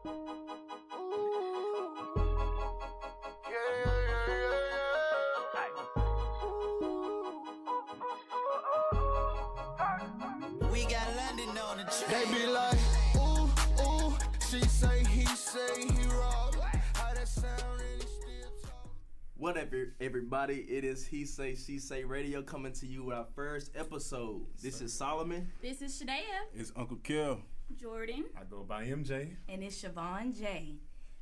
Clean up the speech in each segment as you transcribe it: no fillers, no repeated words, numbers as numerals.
We got London on the train. They be like, ooh, ooh, she say, he say, he rock. How that sound really still talk? What up, everybody? It is HeSaySheSay Radio coming to you with our first episode. This is Solomon. This is Shadea. It's Uncle Kill. Jordan. I go by MJ. And it's Siobhan J.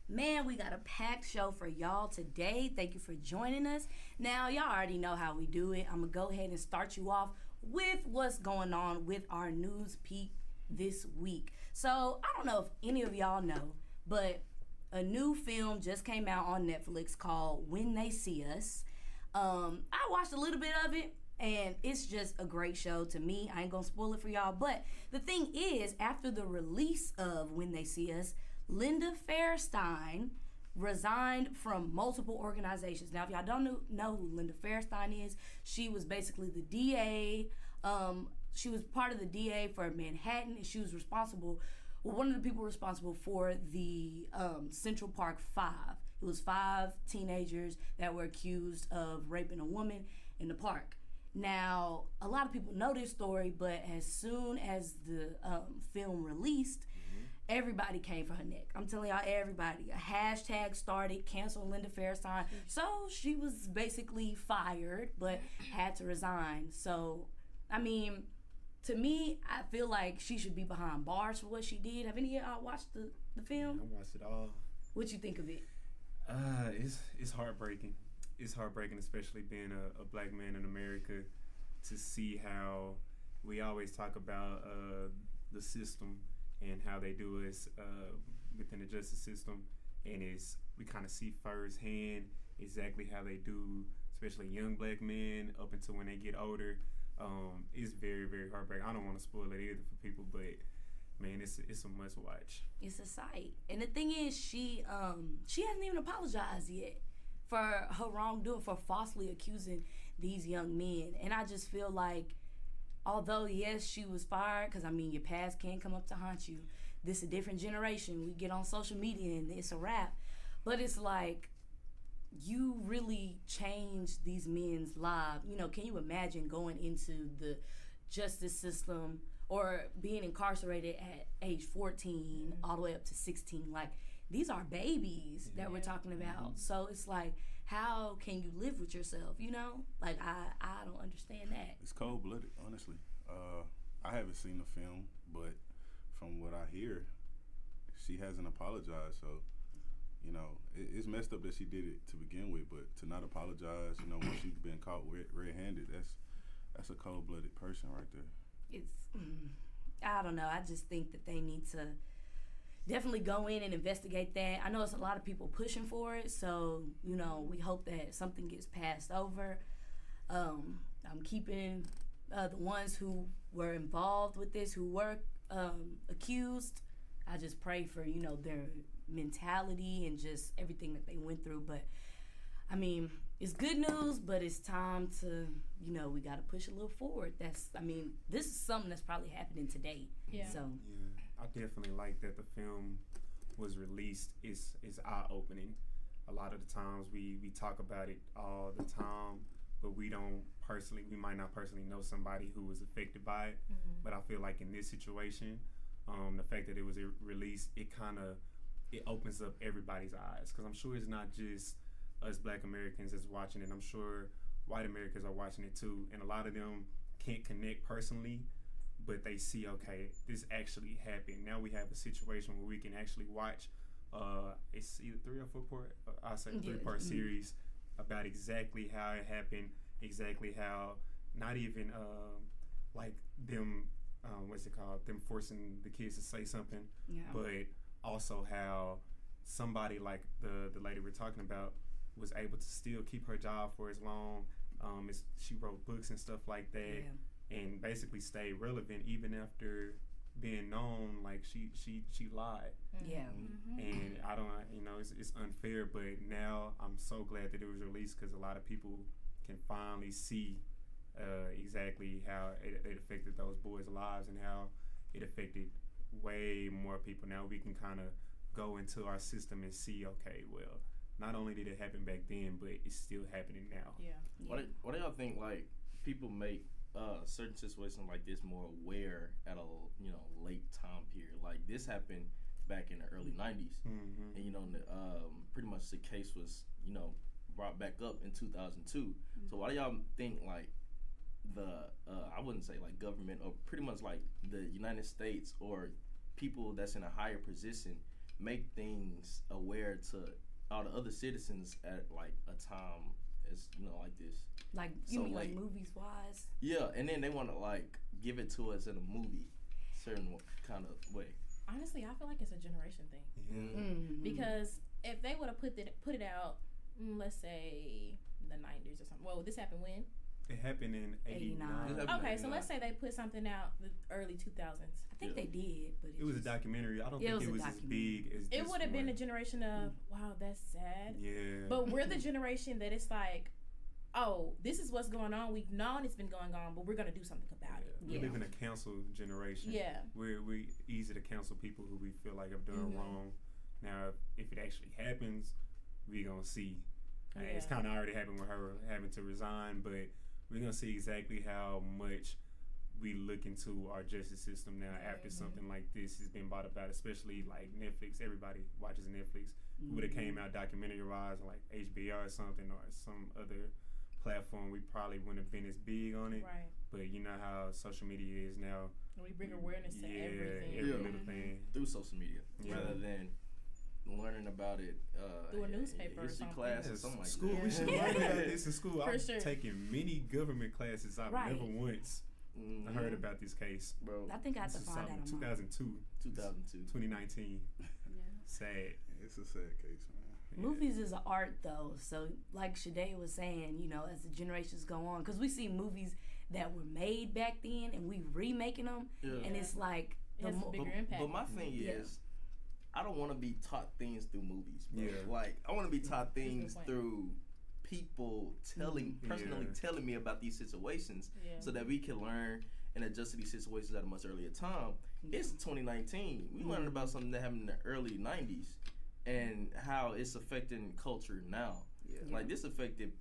Man, we got a packed show for y'all today. Thank you for joining us. Now, y'all already know how we do it. I'm going to go ahead and start you off with what's going on with our news peak this week. So, I don't know if any of y'all know, but a new film just came out on Netflix called When They See Us. I watched a little bit of it, and it's just a great show to me. I ain't gonna spoil it for y'all, but the thing is, after the release of When They See Us, Linda Fairstein resigned from multiple organizations. Now, if y'all don't know who Linda Fairstein is, she was basically the DA. She was part of the DA for Manhattan, and she was responsible, one of the people responsible for the Central Park 5. It was 5 teenagers that were accused of raping a woman in the park. Now, a lot of people know this story, but as soon as the film released, everybody came for her neck. I'm telling y'all, everybody. A hashtag started, cancel Linda Fairstein. So she was basically fired, but had to resign. So, I mean, to me, I feel like she should be behind bars for what she did. Have any of y'all watched the film? I watched it all. What you think of it? It's heartbreaking. It's heartbreaking, especially being a black man in America, to see how we always talk about the system and how they do us within the justice system, and we kind of see firsthand exactly how they do, especially young black men up until when they get older. It's very, very heartbreaking. I don't want to spoil it either for people, but man, it's a must watch. It's a sight, and the thing is, she hasn't even apologized yet for her wrongdoing, for falsely accusing these young men. And I just feel like, although, yes, she was fired, because, I mean, your past can come up to haunt you. This is a different generation. We get on social media and it's a wrap. But it's like, you really changed these men's lives. You know, can you imagine going into the justice system or being incarcerated at age 14 all the way up to 16? Like, these are babies that we're talking about. So it's like, how can you live with yourself, you know? Like, I don't understand that. It's cold-blooded, honestly. I haven't seen the film, but from what I hear, she hasn't apologized. So, you know, it's messed up that she did it to begin with, but to not apologize, you know, once you've been caught red-handed, that's a cold-blooded person right there. It's, I don't know. I just think that they need to definitely go in and investigate that. I know it's a lot of people pushing for it, so, you know, we hope that something gets passed over. I'm keeping the ones who were involved with this, who were accused. I just pray for, you know, their mentality and just everything that they went through. But, I mean, it's good news, but it's time to, you know, we got to push a little forward. This is something that's probably happening today. Yeah. So. Yeah, I definitely like that the film was released. It's eye-opening. A lot of the times we talk about it all the time, but we might not personally know somebody who was affected by it. Mm-hmm. But I feel like in this situation, the fact that it was released, it opens up everybody's eyes. Because I'm sure it's not just us black Americans that's watching it. I'm sure white Americans are watching it too, and a lot of them can't connect personally, but they see, okay, this actually happened. Now we have a situation where we can actually watch it's either 3 or 4 part, I'll say 3-part series about exactly how it happened, exactly how not even like them them forcing the kids to say something, but also how somebody like the lady we're talking about was able to still keep her job for as long. She wrote books and stuff like that, and basically stayed relevant even after being known like she lied. Yeah. Mm-hmm. And I don't, you know, it's unfair, but now I'm so glad that it was released because a lot of people can finally see exactly how it affected those boys' lives and how it affected way more people. Now we can kind of go into our system and see, okay, well, not only did it happen back then, but it's still happening now. What do y'all think? Like, people make certain situations like this more aware at a late time period. Like, this happened back in the early '90s, and pretty much the case was brought back up in 2002. So why do y'all think like the I wouldn't say like government, or pretty much like the United States or people that's in a higher position make things aware to all the other citizens at like a time as like this? Like, you mean like movies wise? Yeah, and then they want to like give it to us in a movie, certain kind of way. Honestly, I feel like it's a generation thing. Because if they would have put it out, let's say the 90s or something. Well, this happened when? It happened in 89. Okay, so let's say they put something out the early 2000s. I think they did, but it was a documentary. I don't think it was as big as this. It would have been a generation of, wow, that's sad. Yeah. But we're the generation that it's like, oh, this is what's going on. We've known it's been going on, but we're going to do something about it. We live in a cancel generation. Yeah. We're easy to cancel people who we feel like have done wrong. Now, if it actually happens, we going to see. It's kind of already happened with her having to resign, but we're going to see exactly how much we look into our justice system now after something like this has been brought about, especially like Netflix. Everybody watches Netflix. It would have came out documentary-wise like HBO or something, or some other platform, we probably wouldn't have been as big on it. Right. But you know how social media is now. We bring awareness to everything. Every little thing. Through social media. Rather than learning about it through a newspaper or something. Class or something like school. that. We should learn about this in school. For I've sure. taken many government classes. I've never once heard about this case. Bro, I think I had to find out. 2002. 2019. Yeah. Sad. It's a sad case, man. Movies is an art, though. So, like Shade was saying, as the generations go on, because we see movies that were made back then and we remaking them, and it's like it has a bigger impact. But my thing is, I don't want to be taught things through movies, bro. Yeah. Like, I want to be taught things through people personally telling me about these situations, so that we can learn and adjust to these situations at a much earlier time. It's 2019. We learned about something that happened in the early 90s and how it's affecting culture now. Like, this affected,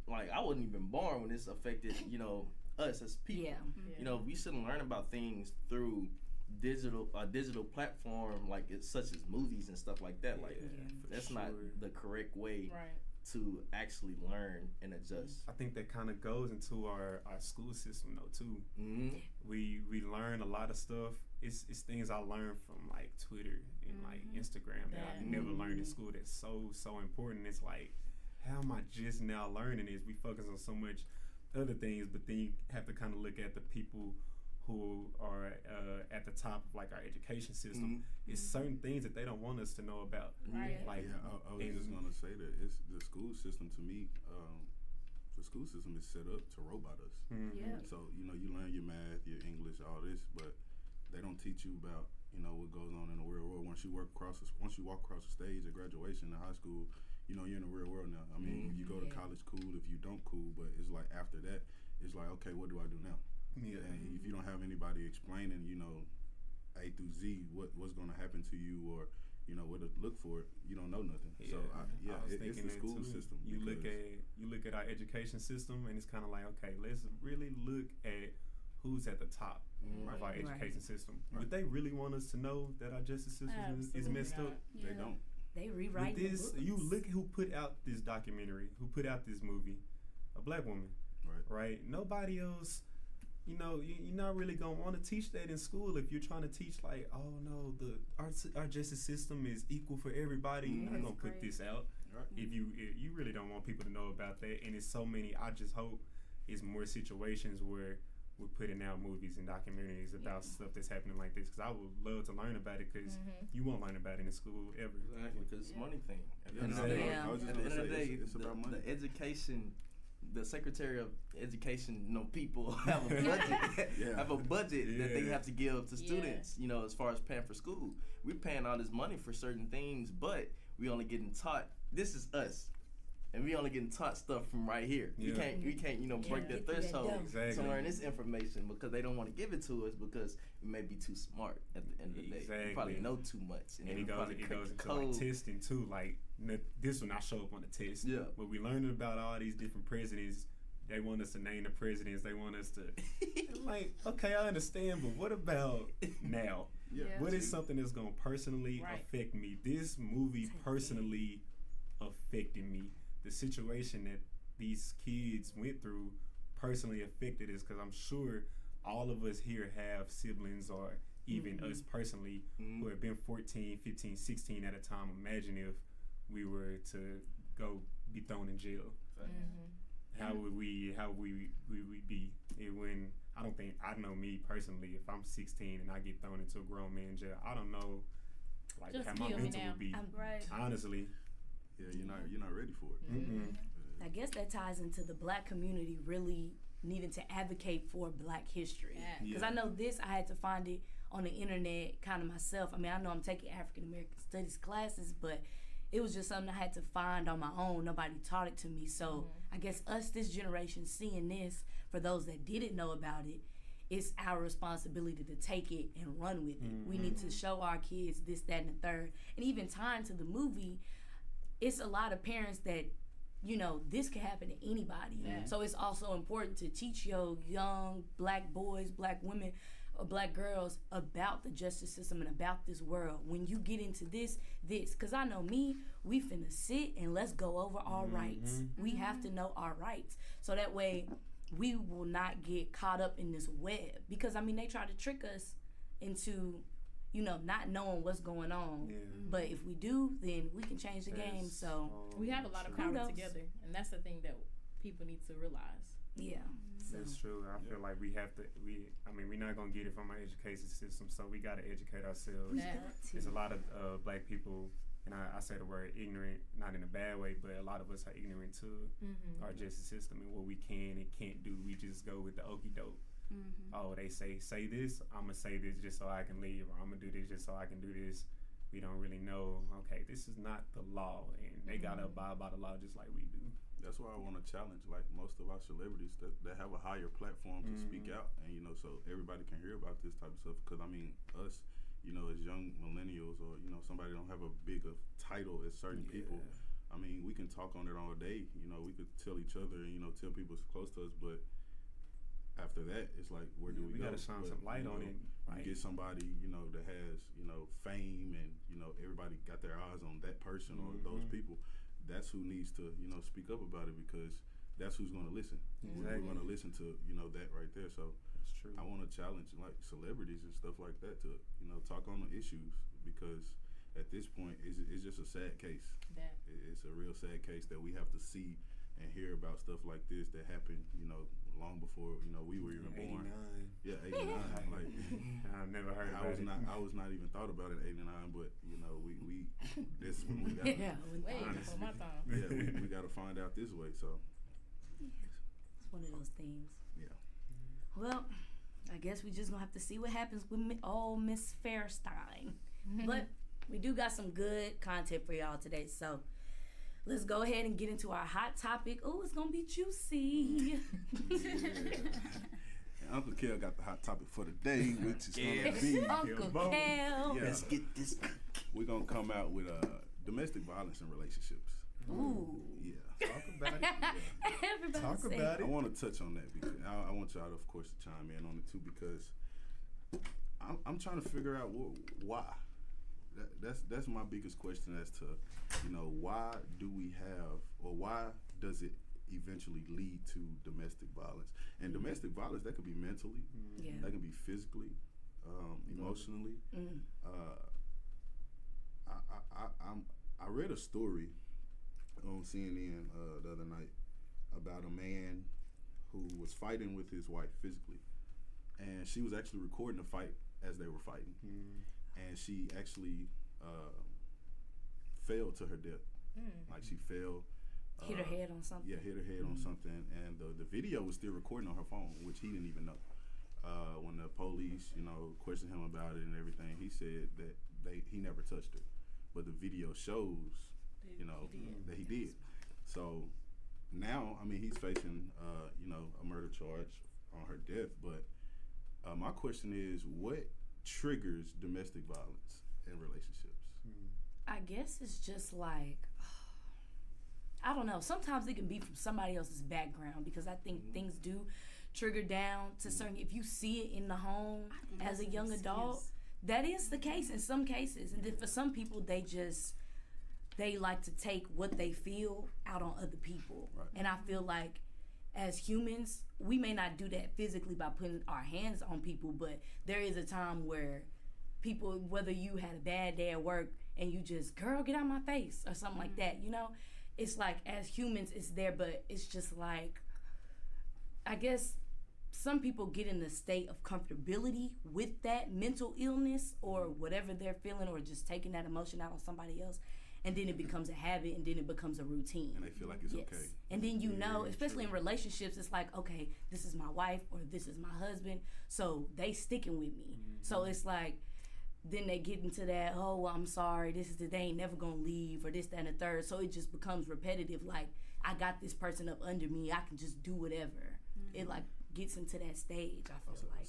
like, I wasn't even born when this affected, us as people. We shouldn't learn about things through digital platform like such as movies and stuff like that. Like, that's not the correct way to actually learn and adjust. I think that kind of goes into our school system though too. We learn a lot of stuff. It's things I learned from like Twitter and like Instagram that I never learned in school. That's so important. It's like, how am I just now learning this? We focus on so much other things, but then you have to kind of look at the people who are at the top of like our education system. It's certain things that they don't want us to know about. Like, I was just gonna say that it's the school system. To me, the school system is set up to robot us. So you learn your math, your English, all this, but they don't teach you about what goes on in the real world. Once you walk across the stage at graduation in high school, you're in the real world now. I mean, if you go to college, cool. If you don't, cool. But it's like after that, it's like, okay, what do I do now? And if you don't have anybody explaining, A through Z, what's going to happen to you, or what to look for, you don't know nothing. So it's the school system. You look at our education system, and it's kind of like, okay, let's really look at who's at the top of our education system. Would they really want us to know that our justice system is messed up? They don't. They rewrite the books. You look who put out this documentary, who put out this movie, a black woman, right? Nobody else. You're not really gonna want to teach that in school if you're trying to teach like, oh no, our justice system is equal for everybody. You're not gonna put this out if you really don't want people to know about that. And it's so many. I just hope it's more situations where we're putting out movies and documentaries about stuff that's happening like this. Because I would love to learn about it. Because you won't learn about it in school ever. Exactly, because it's a money thing. At the end of the day, it's about money. The education. The Secretary of Education, people have a budget, that they have to give to students, as far as paying for school. We're paying all this money for certain things, but we only getting taught, this is us. and we only getting taught stuff from right here. We can't break that threshold to learn this information because they don't want to give it to us because we may be too smart at the end of the day. We probably know too much, and it goes into like testing too. Like this will not show up on the test. Yeah, but we learning about all these different presidents. They want us to name the presidents. They want us to like, okay, I understand, but what about now? What is something that's gonna personally affect me? This movie personally affected me. The situation that these kids went through personally affected us because I'm sure all of us here have siblings or even us personally who have been 14, 15, 16 at a time. Imagine if we were to go be thrown in jail. How would we be? When I know me personally, if I'm 16 and I get thrown into a grown man jail, I don't know like just how my mental would be. Honestly. Yeah, you're not ready for it. I guess that ties into the black community really needing to advocate for black history. Because I know I had to find it on the internet kind of myself. I mean, I know I'm taking African American studies classes, but it was just something I had to find on my own. Nobody taught it to me. So I guess this generation, seeing this, for those that didn't know about it, it's our responsibility to take it and run with it. We need to show our kids this, that, and the third. And even tying to the movie, it's a lot of parents that, this can happen to anybody. So it's also important to teach your young black boys, black women, or black girls about the justice system and about this world. When you get into this, because I know me, we finna sit and let's go over our rights. We have to know our rights. So that way we will not get caught up in this web. Because, I mean, they try to trick us into, not knowing what's going on. But if we do, then we can change the game. So we have a lot of power together. And that's the thing that people need to realize. Yeah. That's true. I feel like we're not going to get it from our education system, so we got to educate ourselves. There's a lot of black people, and I say the word ignorant, not in a bad way, but a lot of us are ignorant to our justice system and what we can and can't do. We just go with the okie doke. Oh, they say this, I'm going to say this just so I can leave, or I'm going to do this just so I can do this. We don't really know, okay, this is not the law, and they got to abide by the law just like we do. That's why I want to challenge, like, most of our celebrities that have a higher platform to speak out, and, so everybody can hear about this type of stuff. Because, I mean, us, as young millennials or, somebody don't have a bigger title as certain people, I mean, we can talk on it all day. We could tell each other and, tell people close to us, but after that, it's like, where do we go? We got to shine some light on it. Right. You get somebody, that has, fame and, everybody got their eyes on that person or those people. That's who needs to, speak up about it, because that's who's going to listen. We're going to listen to, that right there. So that's true. I want to challenge like celebrities and stuff like that to, talk on the issues, because at this point it's just a sad case. It's a real sad case that we have to see and hear about stuff like this that happened, long before, we were even born. 89. Yeah, 89. Like I've never heard I was not even thought about it in 89, but we this is when we got before my time. Yeah, we got to find out this way. So it's one of those things. Yeah. Well, I guess we just gonna have to see what happens with Miss Fairstein. But we do got some good content for y'all today, so let's go ahead and get into our hot topic. Oh, it's gonna be juicy. Uncle Kel got the hot topic for the day, which is gonna be Uncle Kel. Yeah. Let's get this. We're gonna come out with domestic violence in relationships. Ooh. Yeah. Talk about it. Everybody Talk say about it. I want to touch on that because I want y'all, of course, to chime in on it too, because I'm trying to figure out why. That's my biggest question as to, why do we have, or why does it eventually lead to domestic violence? And domestic violence, that could be mentally, that can be physically, emotionally. I read a story on CNN the other night about a man who was fighting with his wife physically, and she was actually recording the fight as they were fighting, and she actually fell to her death. Like she fell. Hit her head on something. Yeah, hit her head on something, and the video was still recording on her phone, which he didn't even know. When the police, questioned him about it and everything, he said that he never touched her, but the video shows, that he did. So now, I mean, he's facing, a murder charge on her death. But my question is, what triggers domestic violence in relationships? I guess it's just like, I don't know. Sometimes it can be from somebody else's background, because I think things do trigger down to certain. If you see it in the home as a young adult, that is the case in some cases. And then for some people, they like to take what they feel out on other people. Right. And I feel like as humans, we may not do that physically by putting our hands on people, but there is a time where people, whether you had a bad day at work and you just, girl, get out of my face or something like that, it's like as humans it's there, but it's just like, I guess some people get in the state of comfortability with that mental illness or whatever they're feeling, or just taking that emotion out on somebody else. And then it becomes a habit, and then it becomes a routine. And they feel like it's okay. And then especially in relationships, it's like, okay, this is my wife or this is my husband, so they sticking with me. So it's like, then they get into that, oh, well, I'm sorry, they ain't never gonna leave, or this, that, and the third. So it just becomes repetitive. Like, I got this person up under me, I can just do whatever. It like gets into that stage, I feel like.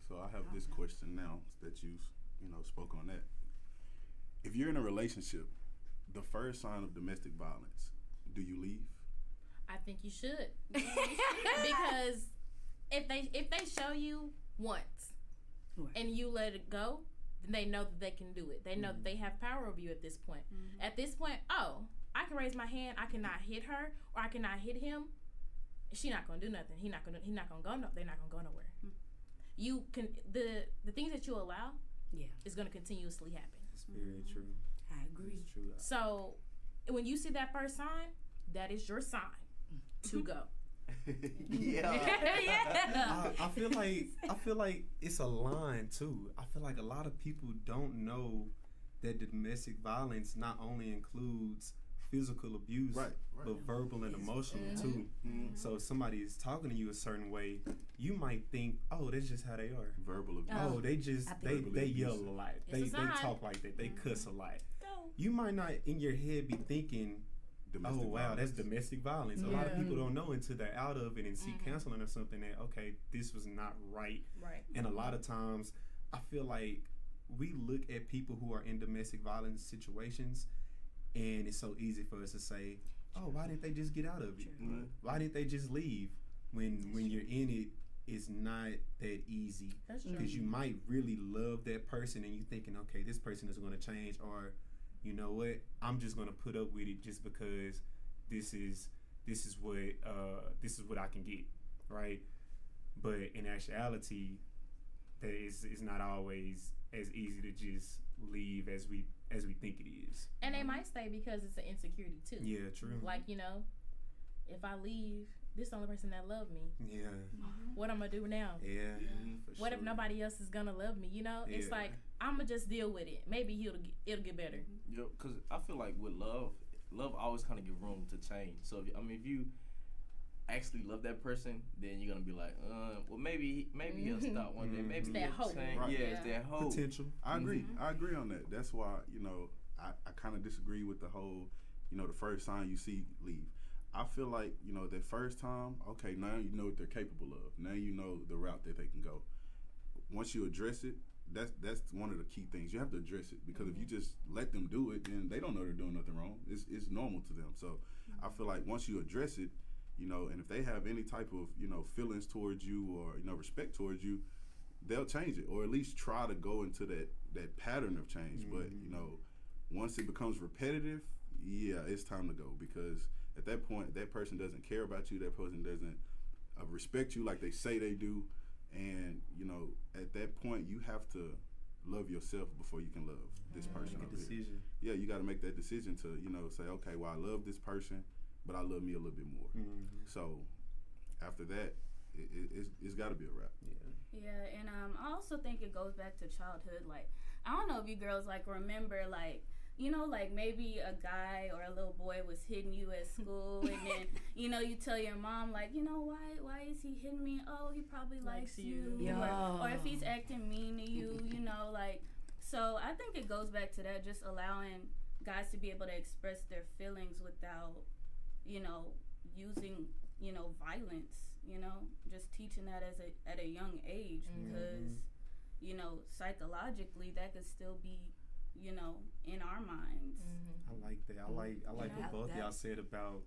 So I have this question now that you spoke on that. If you're in a relationship, the first sign of domestic violence, do you leave? I think you should. Because if they show you once and you let it go, then they know that they can do it. They know that they have power over you at this point. At this point, I can raise my hand, I cannot hit her, or I cannot hit him. She not gonna do nothing. They're not gonna go nowhere. You can the things that you allow is gonna continuously happen. Very true. I agree. It's true. So when you see that first sign, that is your sign to go. I feel like it's a line too. I feel like a lot of people don't know that domestic violence not only includes physical abuse, but verbal and emotional too. So if somebody is talking to you a certain way, you might think, oh, that's just how they are. Verbal abuse. Oh, they yell a lot. They talk like that. They cuss a lot. You might not in your head be thinking, domestic violence. That's domestic violence. A lot of people don't know until they're out of it and seek counseling or something that, okay, this was not right. And a lot of times I feel like we look at people who are in domestic violence situations, and it's so easy for us to say, oh, why didn't they just get out of it? Why didn't they just leave? When you're in it, it's not that easy. Because you might really love that person and you're thinking, okay, this person is going to change, or you know what, I'm just going to put up with it just because this is what I can get, right? But in actuality, that is not always as easy to just leave as we think it is. And they might stay because it's an insecurity too. Yeah, true. Like, if I leave, this is the only person that love me. Yeah. What I'm gonna do now? Yeah. What if nobody else is gonna love me? It's like, I'm gonna just deal with it. Maybe it'll get better. Yeah, because I feel like with love always kind of give room to change. So if you actually love that person, then you're gonna be like, well, maybe he'll stop one day. Maybe it's that hope. It's that hope. Potential. I agree. I agree on that. That's why I kind of disagree with the whole the first sign you see, leave. I feel like that first time, okay, now you know what they're capable of. Now you know the route that they can go. Once you address it, that's one of the key things. You have to address it, because if you just let them do it, then they don't know they're doing nothing wrong. It's normal to them. So I feel like once you address it, and if they have any type of feelings towards you or respect towards you, they'll change it, or at least try to go into that pattern of change. But once it becomes repetitive, it's time to go, because at that point that person doesn't care about you. That person doesn't respect you like they say they do. And at that point you have to love yourself before you can love this person. Make a decision. Yeah, you got to make that decision to say, okay, well, I love this person, but I love me a little bit more. So after that, it's got to be a wrap. Yeah, and I also think it goes back to childhood. Like, I don't know if you girls remember maybe a guy or a little boy was hitting you at school, and then you tell your mom why is he hitting me? Oh, he probably likes you. Or if he's acting mean to you, so I think it goes back to that, just allowing guys to be able to express their feelings without using, violence, just teaching that at a young age, because, psychologically that could still be, in our minds. I like that. I like what both y'all said about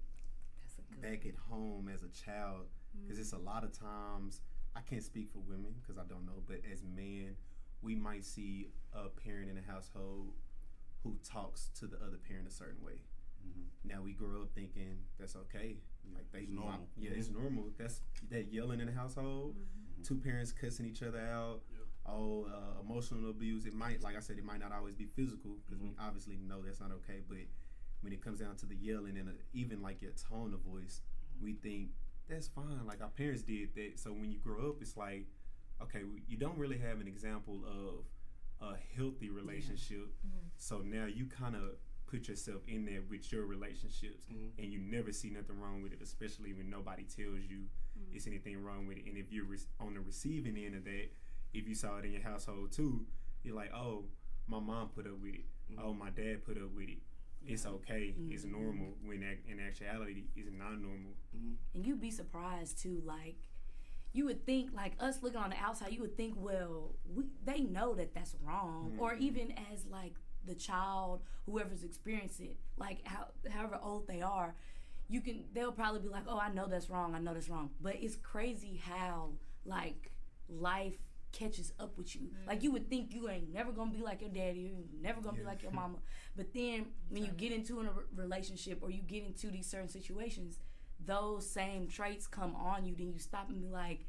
back at home as a child, because it's a lot of times, I can't speak for women because I don't know, but as men, we might see a parent in a household who talks to the other parent a certain way. Now we grow up thinking that's okay. Like it's normal. It's normal. That's that yelling in the household, two parents cussing each other out, emotional abuse. It might, like I said, it might not always be physical, because we obviously know that's not okay. But when it comes down to the yelling and even like your tone of voice, we think that's fine. Like our parents did that. So when you grow up, it's like, okay, you don't really have an example of a healthy relationship. So now you kind of put yourself in there with your relationships, and you never see nothing wrong with it, especially when nobody tells you it's anything wrong with it. And if you're on the receiving end of that, if you saw it in your household too, you're like, oh, my mom put up with it. Oh, my dad put up with it. It's okay. It's normal, when in actuality it's not normal. And you'd be surprised too, like, you would think, like, us looking on the outside, you would think, well, they know that that's wrong. Or even as, like, the child, whoever's experienced it, like, however old they are, they'll probably be like, oh, I know that's wrong. But it's crazy how, like, life catches up with you. Like, you would think you ain't never gonna be like your daddy, you're never gonna be like your mama. But then when you get into a relationship, or you get into these certain situations, those same traits come on you. Then you stop and be like,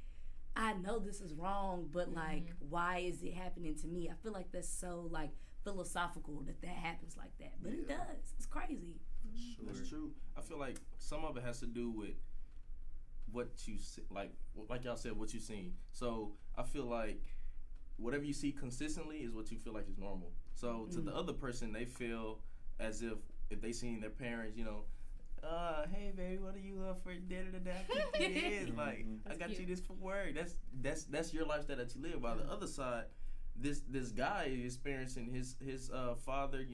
I know this is wrong, but like, why is it happening to me? I feel like that's so, like, philosophical that happens like that, but it does. It's crazy. Sure. That's true. I feel like some of it has to do with what you see, like y'all said, what you seen. So I feel like whatever you see consistently is what you feel like is normal. So to the other person, they feel as if they seen their parents, hey baby, what are you up for dinner today? Like, I got you this for work. That's your lifestyle that you live. By the other side, this guy is experiencing his father,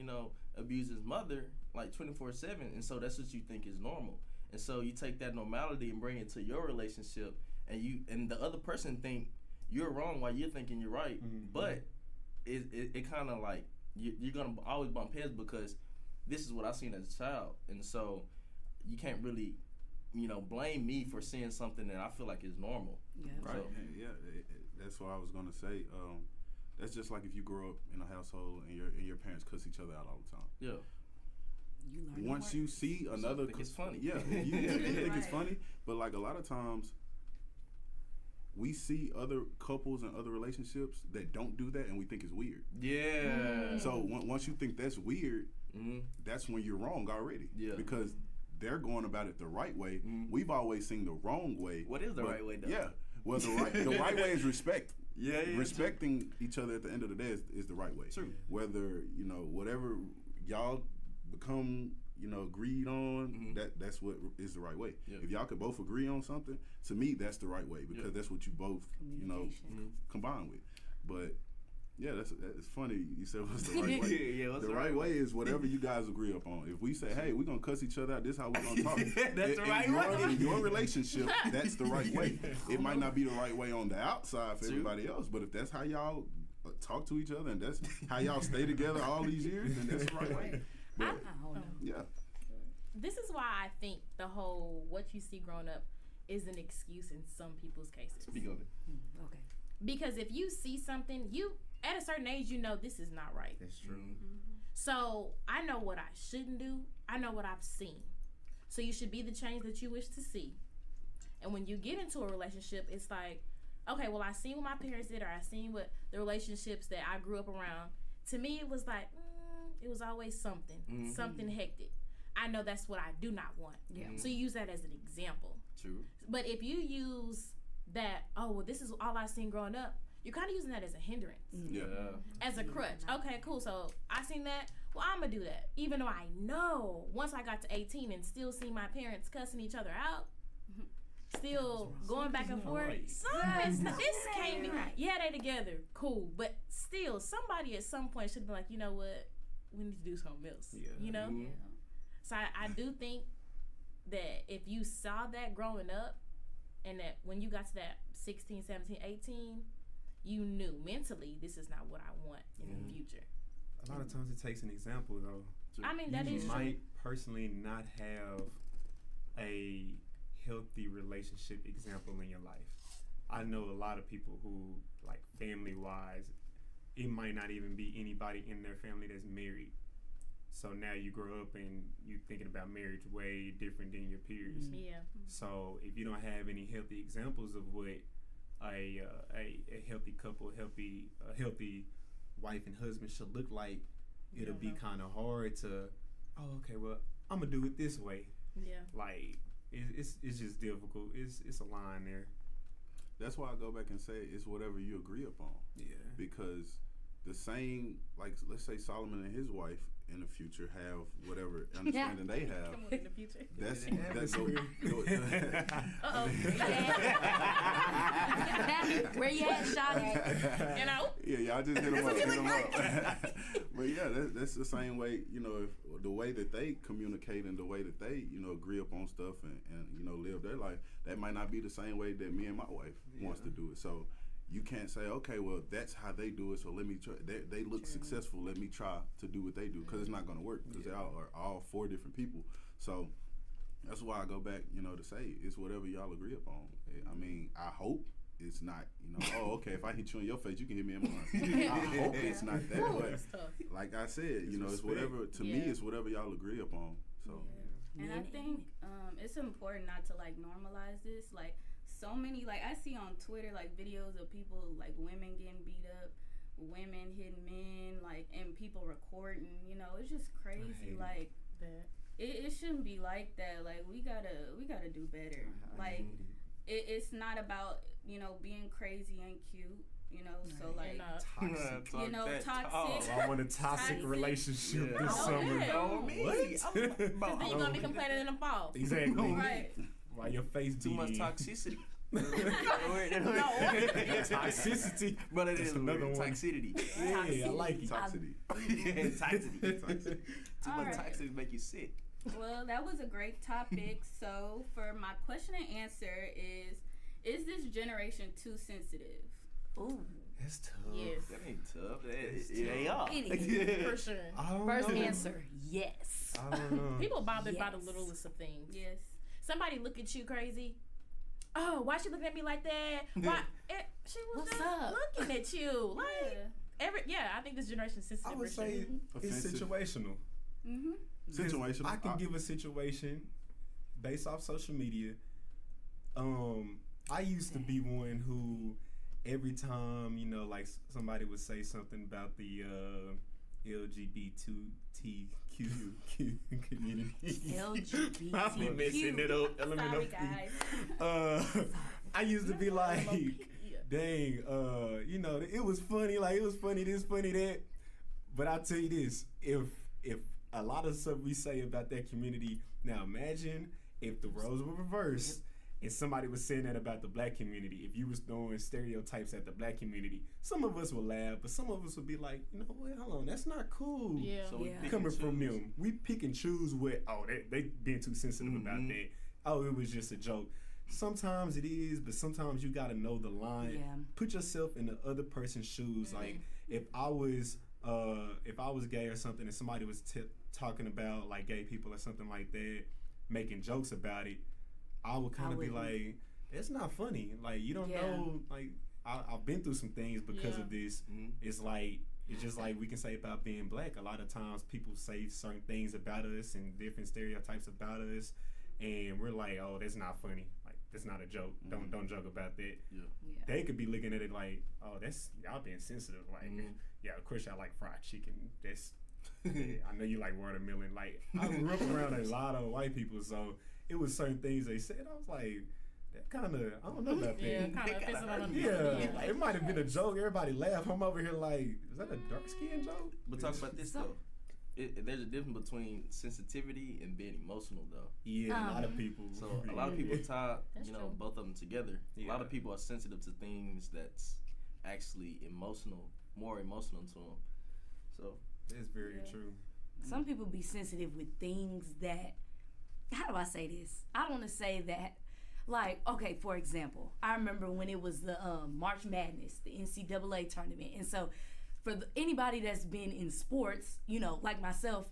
abuse his mother like 24/7, and so that's what you think is normal. And so you take that normality and bring it to your relationship, and the other person think you're wrong while you're thinking you're right. But it kind of like you're gonna always bump heads, because this is what I seen as a child, and so you can't really blame me for seeing something that I feel like is normal. Right. So, that's what I was gonna say. That's just like if you grow up in a household and your parents cuss each other out all the time. Yeah. Once you see another, think it's funny. Yeah, you think it's funny, but like a lot of times, we see other couples and other relationships that don't do that, and we think it's weird. Yeah. So once you think that's weird, that's when you're wrong already. Yeah. Because they're going about it the right way. We've always seen the wrong way. What is the right way, though? Yeah. Well, the right way is respect. Yeah. Respecting each other at the end of the day is the right way. True. Whether whatever y'all become agreed on, that's what is the right way. If y'all could both agree on something, to me that's the right way, because that's what you both combine with. But that's funny you said what's the right way. The right way is whatever you guys agree upon. If we say, hey, we're gonna cuss each other out, this is how we're gonna talk, that's the right way. In your relationship, that's the right way. It might not be the right way on the outside for everybody else, but if that's how y'all talk to each other and that's how y'all stay together all these years, then that's the right way. But, this is why I think the whole what you see growing up is an excuse in some people's cases. Speak of it. Okay. Because if you see something, at a certain age, this is not right. That's true. So I know what I shouldn't do. I know what I've seen. So you should be the change that you wish to see. And when you get into a relationship, it's like, okay, well, I seen what my parents did, or I seen what the relationships that I grew up around. To me, it was like, it was always something hectic. I know that's what I do not want. Yeah. So you use that as an example. True. But if you use that, oh, well, this is all I seen growing up, you're kind of using that as a hindrance. Yeah. As a crutch. Okay, cool. So I seen that. Well, I'm going to do that. Even though I know once I got to 18 and still see my parents cussing each other out, still going back and forth. Right. This can't be right. Yeah, they together. Cool. But still, somebody at some point should be like, you know what? We need to do something else. Yeah. So I do think that if you saw that growing up, and that when you got to that 16, 17, 18, you knew mentally this is not what I want in the future. A lot of times it takes an example, though. I mean, that is You true. might personally not have a healthy relationship example in your life. I know a lot of people who, like, family-wise, it might not even be anybody in their family that's married. So now you grow up and you thinking about marriage way different than your peers. Yeah. So if you don't have any healthy examples of what a healthy couple, a healthy wife and husband should look like, it'll be kind of hard to, okay, well, I'm gonna do it this way. Yeah. Like it's just difficult. It's a line there. That's why I go back and say it's whatever you agree upon. Yeah. Because the same, like, let's say Solomon and his wife in the future have whatever understanding they have. Come on, in the future. That's Where you at, Shawty? You know? Yeah, y'all just hit them up. But yeah, that's the same way, you know, if the way that they communicate and the way that they, you know, agree upon stuff and you know, live their life, that might not be the same way that me and my wife wants to do it. So you can't say, okay, well, that's how they do it, so let me try. They look successful, let me try to do what they do, because it's not going to work, because they are all four different people. So that's why I go back, you know, to say it's whatever y'all agree upon. I mean, I hope it's not, you know, oh, okay, if I hit you in your face, you can hit me in mine. I hope it's not that, but like I said, you know, it's whatever, to me, it's whatever y'all agree upon. So. And I think it's important not to, like, normalize this. Like, so many, like, I see on Twitter, like, videos of people, like, women getting beat up, women hitting men, like, and people recording, you know, it's just crazy. Like, it shouldn't be like that. Like, we gotta do better. Like, it's not about, you know, being crazy and cute. You know, so like toxic. You know, toxic. Oh, I want a toxic relationship this summer. Oh, me. Because then you're gonna be complaining in the fall. Exactly. Right. While your face Too much toxicity. Toxicity. But it is another one. Toxicity. Yeah, I like it. Toxicity. Toxicity. Too much toxicity make you sick. Well, that was a great topic. So for my question and answer is this generation too sensitive? Ooh. That's tough. Yes. That ain't tough. They are. It is. For sure. First answer, yes. I don't know. People bothered by the littlest of things. Yes. Somebody look at you crazy. Oh, why she looking at me like that? Why? She was What's just up? looking at you. Like, I think this generation's sensitive. I would for sure. say it's Offensive. situational. Situational. I can give a situation based off social media. I used to be one who every time, you know, like somebody would say something about the LGBTQ community. LGBTQ. I've been messing it up. Sorry, guys. I used to be like, dang, you know, it was funny, like it was funny this, funny that. But I'll tell you this, if a lot of stuff we say about that community, now imagine if the roles were reversed and somebody was saying that about the black community. If you was throwing stereotypes at the black community, some of us would laugh, but some of us would be like, you know what, hold on, that's not cool. Yeah. So we pick Coming and from choose. them, we pick and choose what, they being too sensitive about that. Oh, it was just a joke. Sometimes it is, but sometimes you gotta know the line. Yeah. Put yourself in the other person's shoes. Like if I was gay or something, and somebody was talking about like gay people or something like that, making jokes about it, I would kind of be like, it's not funny. Like you don't know. Like I've been through some things because of this. It's like. It's just like we can say about being black. A lot of times people say certain things about us and different stereotypes about us, and we're like, oh, that's not funny. Like that's not a joke. Don't joke about that. Yeah. They could be looking at it like, oh, that's y'all being sensitive. Like, yeah, of course y'all like fried chicken. That's I know you like watermelon. Like I grew up around a lot of white people, so it was certain things they said. I was like, that kind of, I don't know about that. Yeah, kind of offensive on them. Yeah, like, it might have been a joke. Everybody laughed. I'm over here like, is that a dark skin joke? But talk about this though. There's a difference between sensitivity and being emotional though. Yeah, a lot of people. So a lot of people tie, That's true. both of them together. A lot of people are sensitive to things that's actually more emotional to them. So that's very true. Some people be sensitive with things that how do I say this? I want to say that, like, okay, for example, I remember when it was the March Madness, the NCAA tournament. And so for anybody that's been in sports, you know, like myself,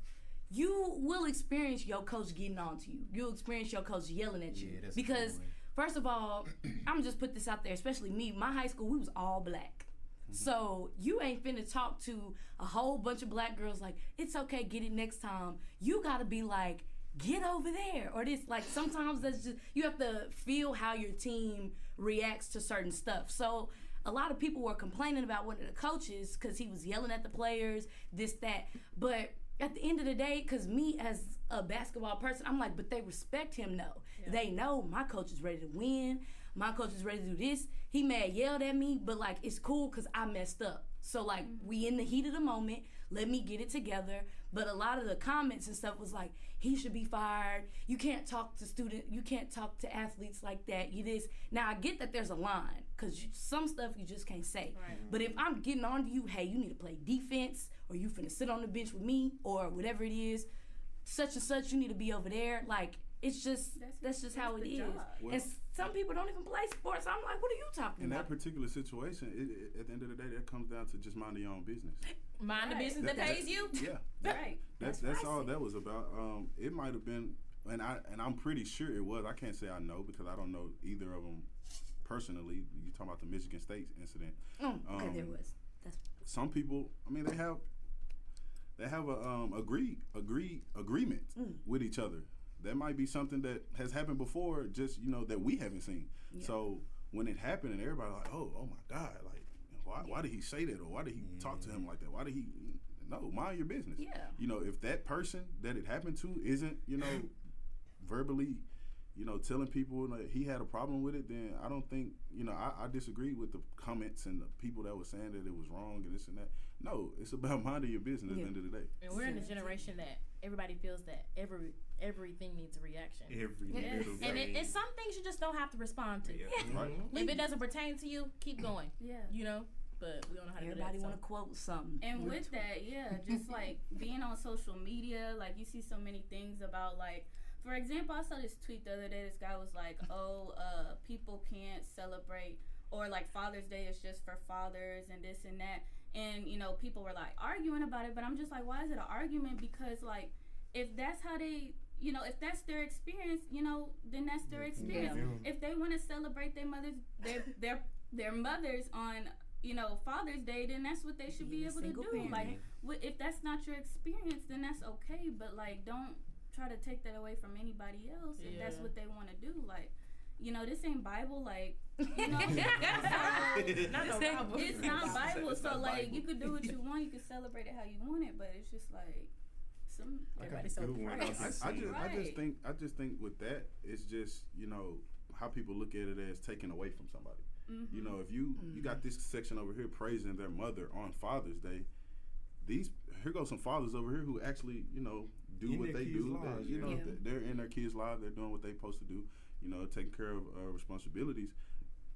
you will experience your coach getting on to you. You'll experience your coach yelling at you. That's because, first of all, I'm just put this out there, especially me. My high school, we was all black. So you ain't finna talk to a whole bunch of black girls like, it's okay, get it next time. You gotta be like, get over there. Or this, like, sometimes that's just, you have to feel how your team reacts to certain stuff. So a lot of people were complaining about one of the coaches because he was yelling at the players, this, that. But at the end of the day, because me as a basketball person, I'm like, but they respect him, though. Yeah. They know my coach is ready to win. My coach is ready to do this. He may have yelled at me, but, like, it's cool because I messed up. So, like, we in the heat of the moment. Let me get it together. But a lot of the comments and stuff was like, he should be fired. You can't talk to athletes like that. You this. Now, I get that there's a line because some stuff you just can't say. Right. But if I'm getting on to you, hey, you need to play defense or you finna sit on the bench with me or whatever it is, such and such, you need to be over there. Like, it's just, that's just how it is. Well, and some people don't even play sports. I'm like, what are you talking about? In that particular situation, at the end of the day, that comes down to just minding your own business. Mind the business that pays you? Yeah. Right. That's all that was about. It might have been, and I'm pretty sure it was. I can't say I know because I don't know either of them personally. You talking about the Michigan State incident. Okay, there was. Some people, I mean, they have a agreement with each other. That might be something that has happened before, just, you know, that we haven't seen. Yeah. So when it happened and everybody like, oh my God, like, why did he say that? Or why did he talk to him like that? Why did he, no, mind your business. Yeah. You know, if that person that it happened to isn't, you know, verbally, you know, telling people that he had a problem with it, then I don't think, you know, I disagree with the comments and the people that were saying that it was wrong and this and that. No, it's about minding your business at the end of the day. And we're in a generation that everybody feels that everything needs a reaction. And some things you just don't have to respond to. Yeah. Right. If it doesn't pertain to you, keep going. Yeah. You know? But we don't know how to do that. Everybody want to quote something. And with that, just like being on social media, like you see so many things about, like, for example, I saw this tweet the other day. This guy was like, people can't celebrate, or like Father's Day is just for fathers and this and that. And, you know, people were like arguing about it, but I'm just like, why is it an argument? Because, like, if that's how they, you know, if that's their experience, you know, then that's their experience. Yeah. If they want to celebrate their mothers on, you know, Father's Day, then that's what they should be able to do. Parent. Like, if that's not your experience, then that's okay. But, like, don't try to take that away from anybody else if that's what they want to do. Like, you know, this ain't Bible. Like, you know, it's not Bible. So, like, you could do what you want. You could celebrate it how you want it. But it's just like everybody's so I just think with that, it's just, you know, how people look at it as taken away from somebody. Mm-hmm. You know, if you got this section over here praising their mother on Father's Day, here goes some fathers over here who actually, you know, do what they do. They're in their kids' lives. They're doing what they're supposed to do. You know, taking care of responsibilities.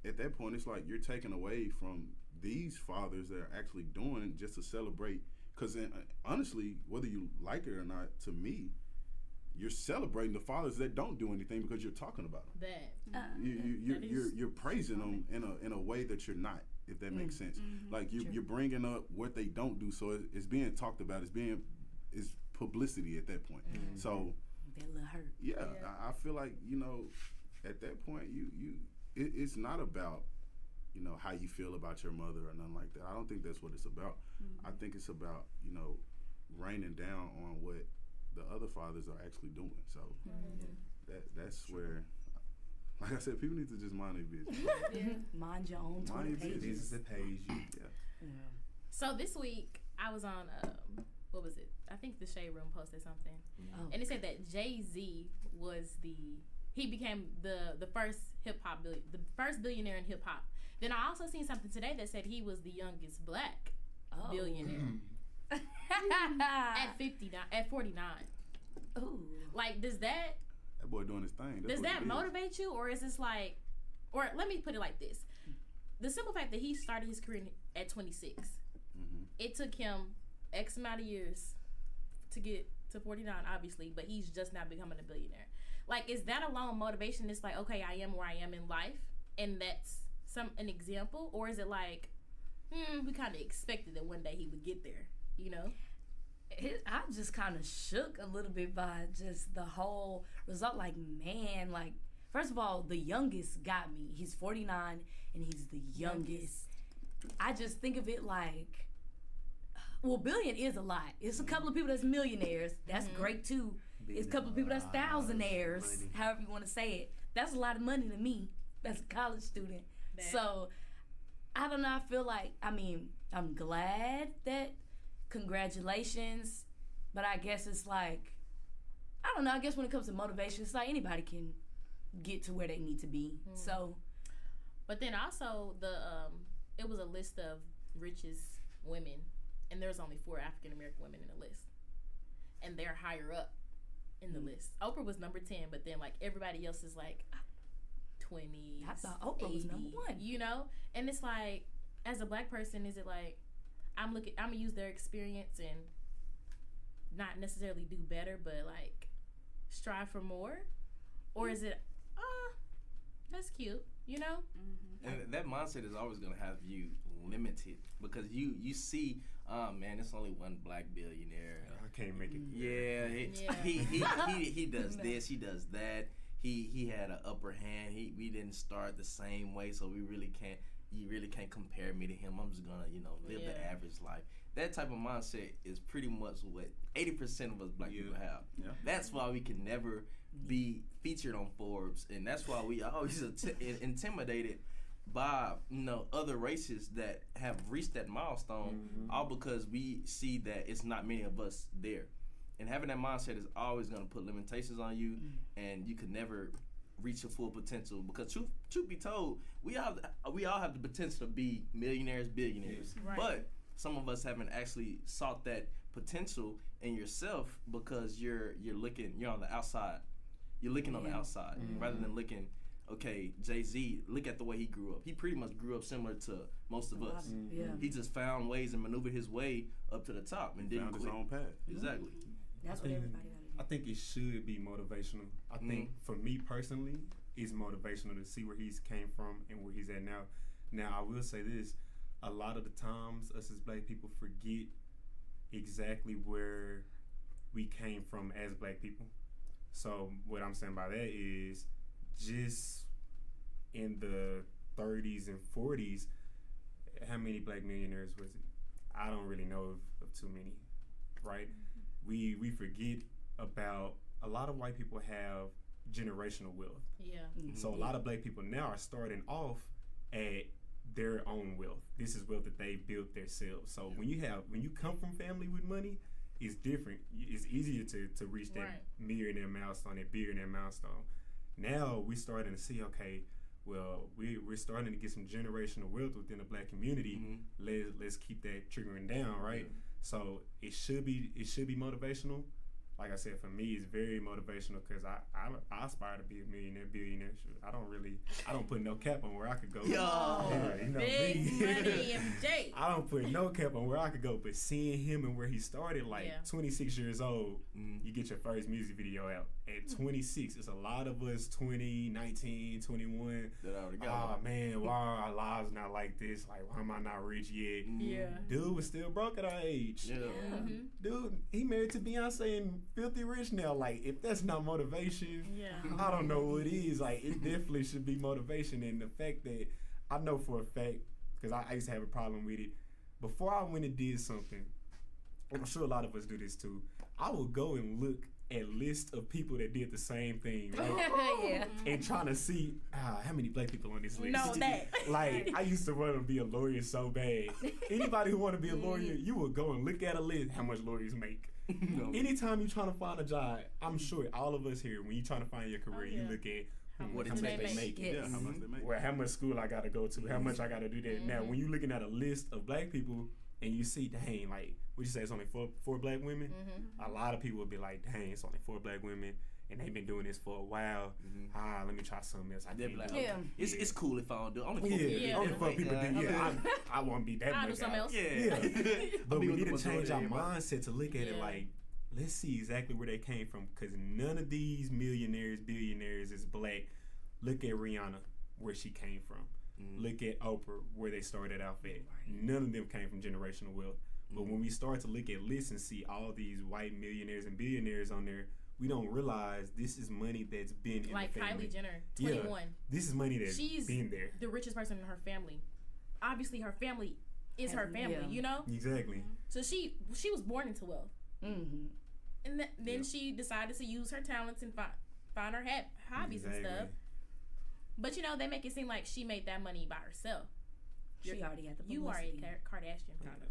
At that point, it's like you're taking away from these fathers that are actually doing just to celebrate. Because honestly, whether you like it or not, to me, you're celebrating the fathers that don't do anything because you're talking about them. You're praising them in a way that you're not, if that makes sense. Mm-hmm. Like you're bringing up what they don't do, so it's being talked about. It's publicity at that point. Mm-hmm. So that little hurt. Yeah, I feel like, you know, at that point, it's not about, you know, how you feel about your mother or nothing like that. I don't think that's what it's about. Mm-hmm. I think it's about, you know, raining down on what the other fathers are actually doing. So that's where, like I said, people need to just mind their business. Mind your own business that pays you. So this week I was on what was it? I think the Shade Room posted something, and it said that Jay-Z he became the first the first billionaire in hip hop. Then I also seen something today that said he was the youngest black billionaire at 49. Ooh. Like, does that boy doing his thing? Does that motivate you, or is this like, or let me put it like this: the simple fact that he started his career at 26, it took him X amount of years to get to 49, obviously, but he's just now becoming a billionaire. Like, is that alone motivation? It's like, okay, I am where I am in life, and that's an example, or is it like, we kind of expected that one day he would get there, you know? I'm just kind of shook a little bit by just the whole result. Like, man, like, first of all, the youngest got me. He's 49 and he's the youngest. I just think of it like, well, billion is a lot. It's a couple of people that's millionaires. That's great too. It's a couple of people that's thousandaires, however you want to say it. That's a lot of money to me as a college student. So, I don't know. I feel like, I mean, I'm glad that congratulations, but I guess it's like, I don't know, I guess when it comes to motivation, it's like anybody can get to where they need to be. So, but then also it was a list of richest women, and there's only 4 African American women in the list, and they're higher up in the list. Oprah was number 10, but then like everybody else is like 20. I thought Oprah was number 1. You know, and it's like, as a black person, is it like, I'm gonna use their experience and not necessarily do better, but like strive for more, or is it, that's cute, you know? And that mindset is always gonna have you limited because you see, man, it's only one black billionaire. I can't make it. He does this, he does that. He had an upper hand. We didn't start the same way, so we really can't. You really can't compare me to him. I'm just gonna, live the average life. That type of mindset is pretty much what 80% of us black people have. Yeah. That's why we can never be featured on Forbes, and that's why we always intimidated by other races that have reached that milestone, all because we see that it's not many of us there. And having that mindset is always gonna put limitations on you, and you could never reach your full potential, because truth be told, we all have the potential to be millionaires, billionaires. Right. But some of us haven't actually sought that potential in yourself because you're on the outside. You're looking on the outside rather than looking, okay, Jay-Z, look at the way he grew up. He pretty much grew up similar to most of us. He just found ways and maneuvered his way up to the top and didn't quit. His own path. Exactly. That's what everybody got. I think it should be motivational. I think for me personally, it's motivational to see where he's came from and where he's at now. Now, I will say this. A lot of the times, us as black people forget exactly where we came from as black people. So what I'm saying by that is just in the 30s and 40s, how many black millionaires was it? I don't really know of too many, right? We forget about a lot of white people have generational wealth. Yeah. So a lot of black people now are starting off at their own wealth. This is wealth that they built themselves. So when you come from family with money, it's different. It's easier to reach that millionaire milestone, that billionaire milestone. Now we're starting to see, okay, well, we're starting to get some generational wealth within the black community. Let's keep that triggering down, right? Yeah. So it should be motivational. Like I said, for me, it's very motivational because I aspire to be a millionaire, billionaire. I don't put no cap on where I could go. Big money, MJ. I don't put no cap on where I could go, but seeing him and where he started, 26 years old, you get your first music video out. At 26, it's a lot of us 20, 19, 21. Oh, man, why are our lives not like this? Like, why am I not rich yet? Yeah. Dude was still broke at our age. Yeah. Dude, he married to Beyonce and filthy rich now. Like, if that's not motivation, I don't know what is. Like, it definitely should be motivation. And the fact that I know for a fact, because I used to have a problem with it, before I went and did something, and I'm sure a lot of us do this too, I would go and look at lists of people that did the same thing, right? And trying to see how many black people on this list. Know that. Like, I used to want to be a lawyer so bad. Anybody who want to be a lawyer, you would go and look at a list how much lawyers make. Anytime you're trying to find a job, I'm sure all of us here, when you're trying to find your career, you look at how much they make. Yeah, how much they make. Well, how much school I got to go to, how much I got to do that. Now, when you're looking at a list of black people and you see, dang, like, would you say it's only four black women? A lot of people would be like, dang, it's only 4 black women, and they've been doing this for a while. Let me try something else. It's cool if I don't do it. Only 4 people do. I won't be that much. I'll do something else. Yeah. But we need to change our mindset to look at it like, let's see exactly where they came from, because none of these millionaires, billionaires is black. Look at Rihanna, where she came from. Look at Oprah, where they started out at. None of them came from generational wealth. But when we start to look at lists and see all these white millionaires and billionaires on there, we don't realize this is money that's been in like the family. Kylie Jenner, 21. This is money that's been there. The richest person in her family. Obviously, her family is her family, you know? Exactly. So she was born into wealth. And then she decided to use her talents and find her hobbies and stuff. But, you know, they make it seem like she made that money by herself. She already had the publicity. You are a Kardashian, kind of.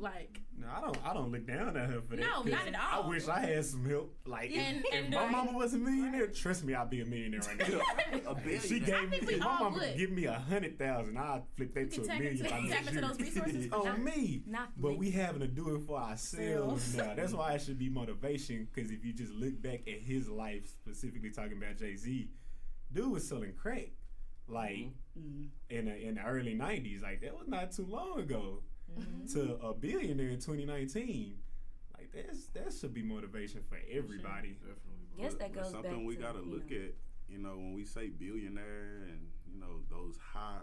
Like, no, I don't look down at her for that. No, not at all. I wish I had some help. Like, if my mama was a millionaire, trust me, I'd be a millionaire right now. She gave me, if my mama would give me 100,000, I'd flip that to $1 million. Tap into those resources on me. But me. we having to do it for ourselves now. That's why it should be motivation. Because if you just look back at his life, specifically talking about Jay-Z, dude was selling crack, like in the early '90s. Like, that was not too long ago. To a billionaire in 2019, like that should be motivation for everybody. Definitely. Guess that goes something back we to, gotta look at. You know, when we say billionaire and you know those high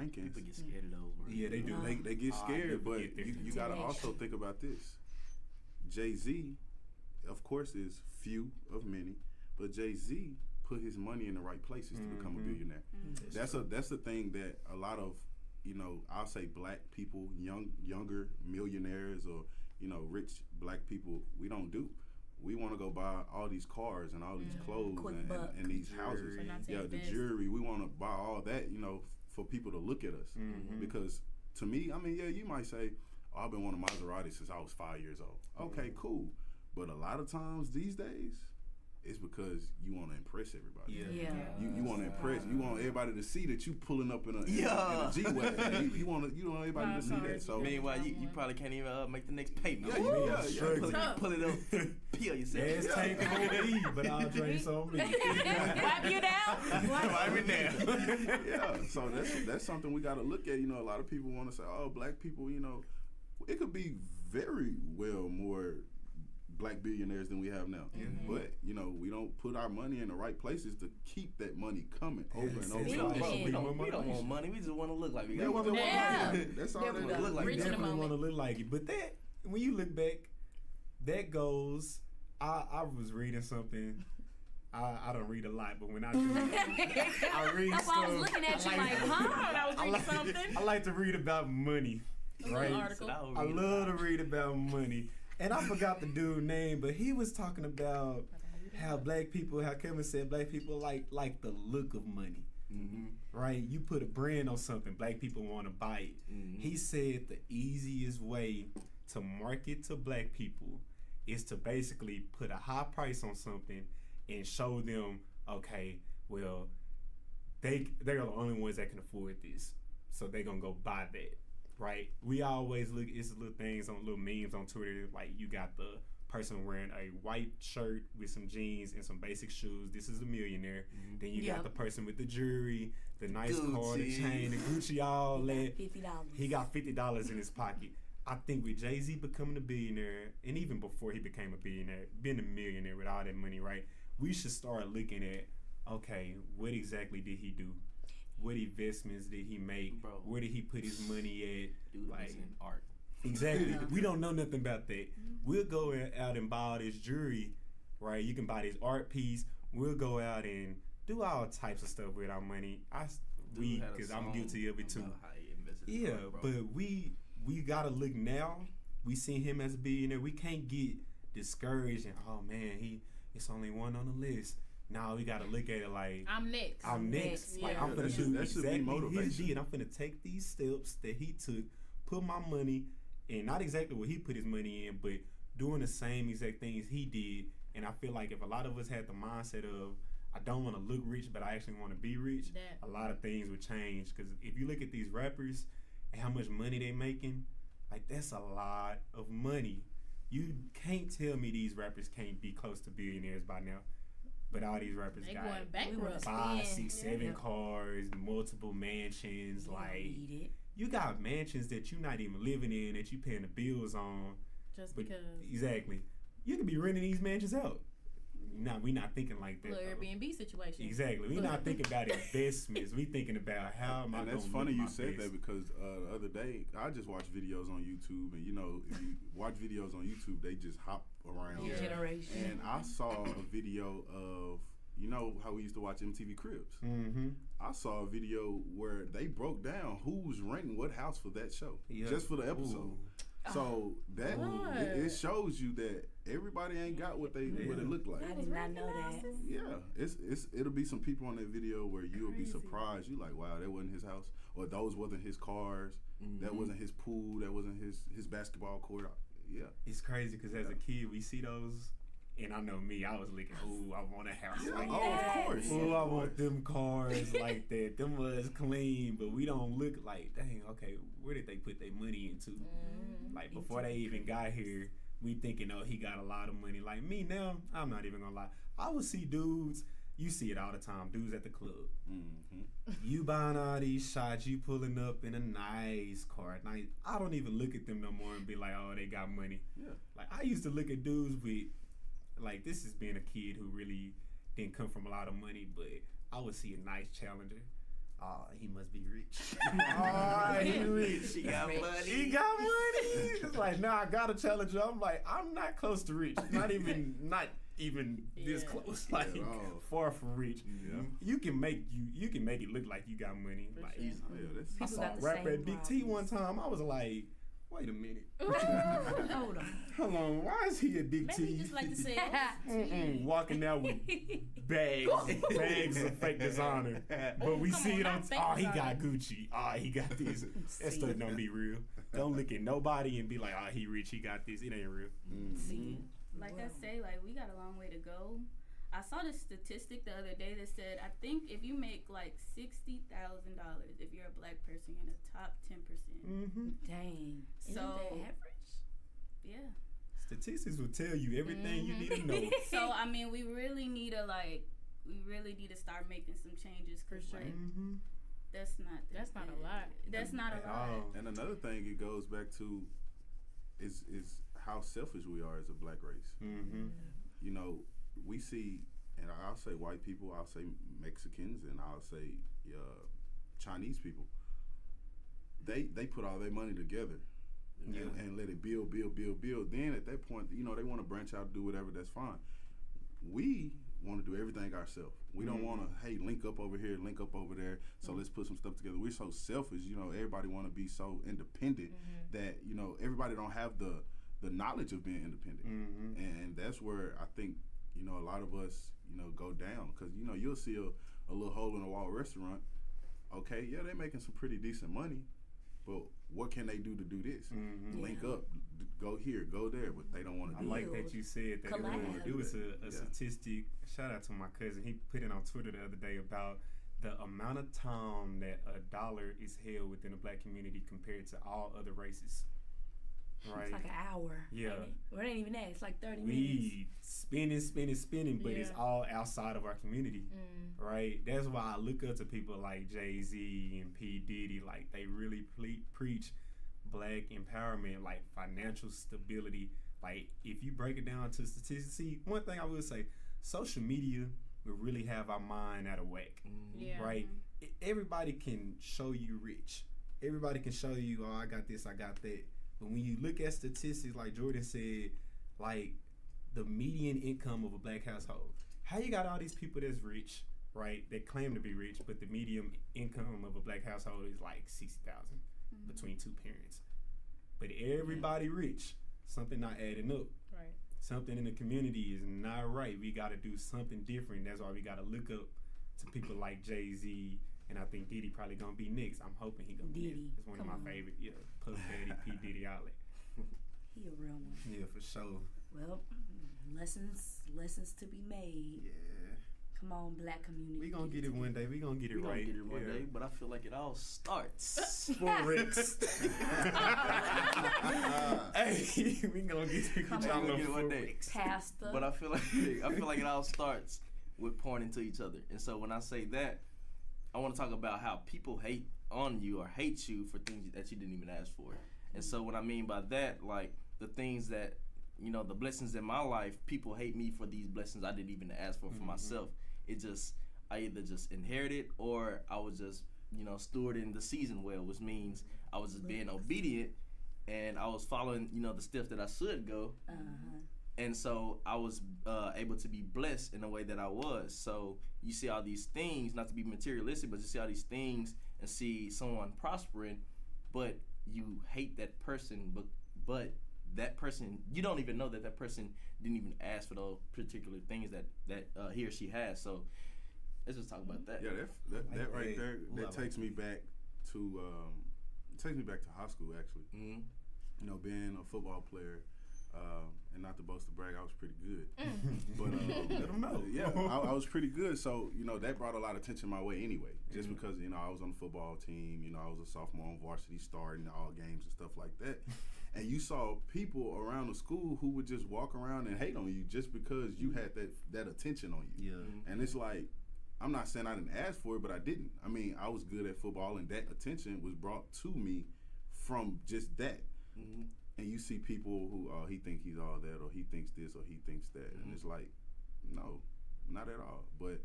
rankings, people get scared of those words. Yeah, they do. They get scared, but you gotta also think about this. Jay-Z, of course, is few of many, but Jay-Z put his money in the right places to become a billionaire. That's the thing that a lot of, you know, I'll say black people, younger millionaires or, you know, rich black people, we don't do. We want to go buy all these cars and all these clothes and these houses. The jewelry. We want to buy all that, you know, for people to look at us. Because to me, I mean, yeah, you might say, oh, I've been wanting Maserati since I was 5 years old. Okay, cool. But a lot of times these days, it's because you want to impress everybody. You want to impress. You want everybody to see that you pulling up in a G-Wagon. You want everybody to see that. So meanwhile, you probably can't even make the next payment. Pull it up, peel yourself. Yeah, it's tank on me, but I'll drink some me. Wipe you down. Wipe me down. Yeah. So that's something we got to look at. You know, a lot of people want to say, oh, black people. You know, it could be very well more black billionaires than we have now. But, you know, we don't put our money in the right places to keep that money coming over and over. We don't want money. We just want to look like we got money. That's all they look like. We definitely want to look like it. But that, when you look back, that goes, I was reading something. I don't read a lot, but when I do, I read That's stuff. why I was looking at you like, huh? I was reading something. I like to read about money, right? I love to read about money. And I forgot the dude's name, but he was talking about how black people, how Kevin said black people like the look of money, right? You put a brand on something, black people want to buy it. He said the easiest way to market to black people is to basically put a high price on something and show them, okay, well, they're the only ones that can afford this, so they're gonna go buy that. Right, we always look. It's little things on little memes on Twitter. Like you got the person wearing a white shirt with some jeans and some basic shoes. This is a millionaire. Then you got the person with the jewelry, the nice car, the chain, the Gucci, all that. $50. He got $50 in his pocket. I think with Jay-Z becoming a billionaire, and even before he became a billionaire, being a millionaire with all that money, right? We should start looking at, okay, what exactly did he do? What investments did he make? Bro. Where did he put his money at? Dude, like in art. Exactly. We don't know nothing about that. We'll go out and buy all this jewelry, right? You can buy this art piece. We'll go out and do all types of stuff with our money. Because I'm guilty of it too. Yeah, but we gotta look now. We see him as a billionaire. We can't get discouraged and, oh man, it's only one on the list. Now we gotta look at it like I'm next. Like I'm gonna do exactly his deed. I'm gonna take these steps that he took, put my money, and not exactly what he put his money in, but doing the same exact things he did. And I feel like if a lot of us had the mindset of I don't want to look rich, but I actually want to be rich, a lot of things would change. Because if you look at these rappers and how much money they making, like that's a lot of money. You can't tell me these rappers can't be close to billionaires by now. But all these rappers they got going bankrupt. 5, 6, 7 cars, multiple mansions. Like you got mansions that you're not even living in, that you paying the bills on. Just because. Exactly. you could be renting these mansions out. Nah, we not thinking like that. Little Airbnb situation. Exactly. We not thinking about investments. We thinking about how am I going to. And that's funny you said that because the other day I just watched videos on YouTube, and you know, if you watch videos on YouTube, they just hop around. Yeah. Generation. And I saw a video of, you know how we used to watch MTV Cribs. Mm-hmm. I saw a video where they broke down who's renting what house for that show, just for the episode. Ooh. So that it shows you that everybody ain't got what it looked like. I did not know that. Yeah, it'll be some people on that video where you'll be surprised. You like, wow, that wasn't his house, or those wasn't his cars, that wasn't his pool, that wasn't his basketball court. Yeah, it's crazy because as a kid we see those. And I know me, I was looking, ooh, I want a house like that. Oh, of course. Ooh, I want them cars like that. Them was clean, but we don't look like, dang, okay, where did they put their money into? Like, before they even got here, we thinking, oh, he got a lot of money. Like, me now, I'm not even gonna lie. I would see dudes, you see it all the time, dudes at the club. Mm-hmm. You buying all these shots, you pulling up in a nice car. I don't even look at them no more and be like, oh, they got money. Yeah. Like, I used to look at dudes with, like, this is being a kid who really didn't come from a lot of money, but I would see a nice Challenger. Oh, he must be rich. Oh, he rich. He got money. He got money. It's like, nah, I got a Challenger. I'm like, I'm not close to rich. Not even this close. Like, far from rich. Yeah. You can make it look like you got money. For like, sure. I saw a rapper at Big T one time. I was like, wait a minute. Hold on. Why is he a Big T? Maybe he just like to say walking out with bags of fake designer. But we see it on, he got Gucci. He got this. That stuff don't be real. Don't look at nobody and be like, he rich, he got this. It ain't real. See? Like I say, like, we got a long way to go. I saw this statistic the other day that said, I think if you make like $60,000, if you're a black person, you're in the top 10%. Mm-hmm. Dang. So, isn't that average? Yeah. Statistics will tell you everything you need to know. So, I mean, we really need to start making some changes. For sure. Like, Mm-hmm. that's not a lot. That's not a lot. And another thing it goes back to is how selfish we are as a black race. Mm-hmm. You know, we see, and I'll say white people, I'll say Mexicans, and I'll say Chinese people. They put all their money together and let it build. Then at that point, you know, they want to branch out and do whatever, that's fine. We want to do everything ourselves. We don't want to, link up over here, link up over there, so let's put some stuff together. We're so selfish, you know, everybody want to be so independent that, you know, everybody don't have the knowledge of being independent. And that's where I think, you know, a lot of us, you know, go down. Because, you know, you'll see a little hole-in-the-wall restaurant. Okay, yeah, they're making some pretty decent money, but what can they do to do this? Link up, go here, go there, but they don't want to do I like that you said that. It was a statistic. Shout out to my cousin. He put it on Twitter the other day about the amount of time that $1 is held within the black community compared to all other races. Right. It's like an hour. Yeah. Well, it ain't even that. It's like 30 minutes. We spinning, but it's all outside of our community. Right? That's why I look up to people like Jay-Z and P. Diddy. Like, they really preach black empowerment, like financial stability. Like, if you break it down to statistics, see, one thing I will say, social media will really have our mind out of whack. Right? Everybody can show you rich. Everybody can show you, I got this, I got that. But when you look at statistics, like Jordan said, like the median income of a black household, how you got all these people that's rich, right, that claim to be rich, but the median income of a black household is like $60,000 between two parents. But everybody rich, something not adding up. Right. Something in the community is not right. We got to do something different. That's why we got to look up to people like Jay-Z. And I think Diddy probably gonna be next. I'm hoping he gonna be next. It's one of my favorite. Yeah, Puff Daddy, P. Diddy outlet. He a real one. Yeah, for sure. Well, lessons to be made. Yeah. Come on, black community. We gonna get it one day. We gonna get it right. Get it one day, but I feel like it all starts. Forex. Hey, we gonna get it one day. Pastor. But I feel like it all starts with pointing to each other. And so when I say that, I want to talk about how people hate on you or hate you for things that you didn't even ask for. And so what I mean by that, like the things that you know, the blessings in my life, people hate me for these blessings I didn't even ask for myself. It just, I either just inherited or I was just, you know, stewarding the season well, which means I was just being obedient and I was following, you know, the steps that I should go. And so I was able to be blessed in the way that I was. So you see all these things, not to be materialistic, but you see all these things and see someone prospering, but you hate that person, but that person, you don't even know that person didn't even ask for those particular things that he or she has. So let's just talk about that. Yeah, that right there, that takes me back to high school actually. You know, being a football player, and not to boast to brag, I was pretty good. But let them know. Yeah, I was pretty good. So you know, that brought a lot of attention my way anyway. Just because, you know, I was on the football team. You know, I was a sophomore on varsity, starting all games and stuff like that. And you saw people around the school who would just walk around and hate on you just because you had that attention on you. Yeah. And it's like, I'm not saying I didn't ask for it, but I didn't. I mean, I was good at football, and that attention was brought to me from just that. And you see people who, he think he's all that, or he thinks this, or he thinks that. And it's like, no, not at all. But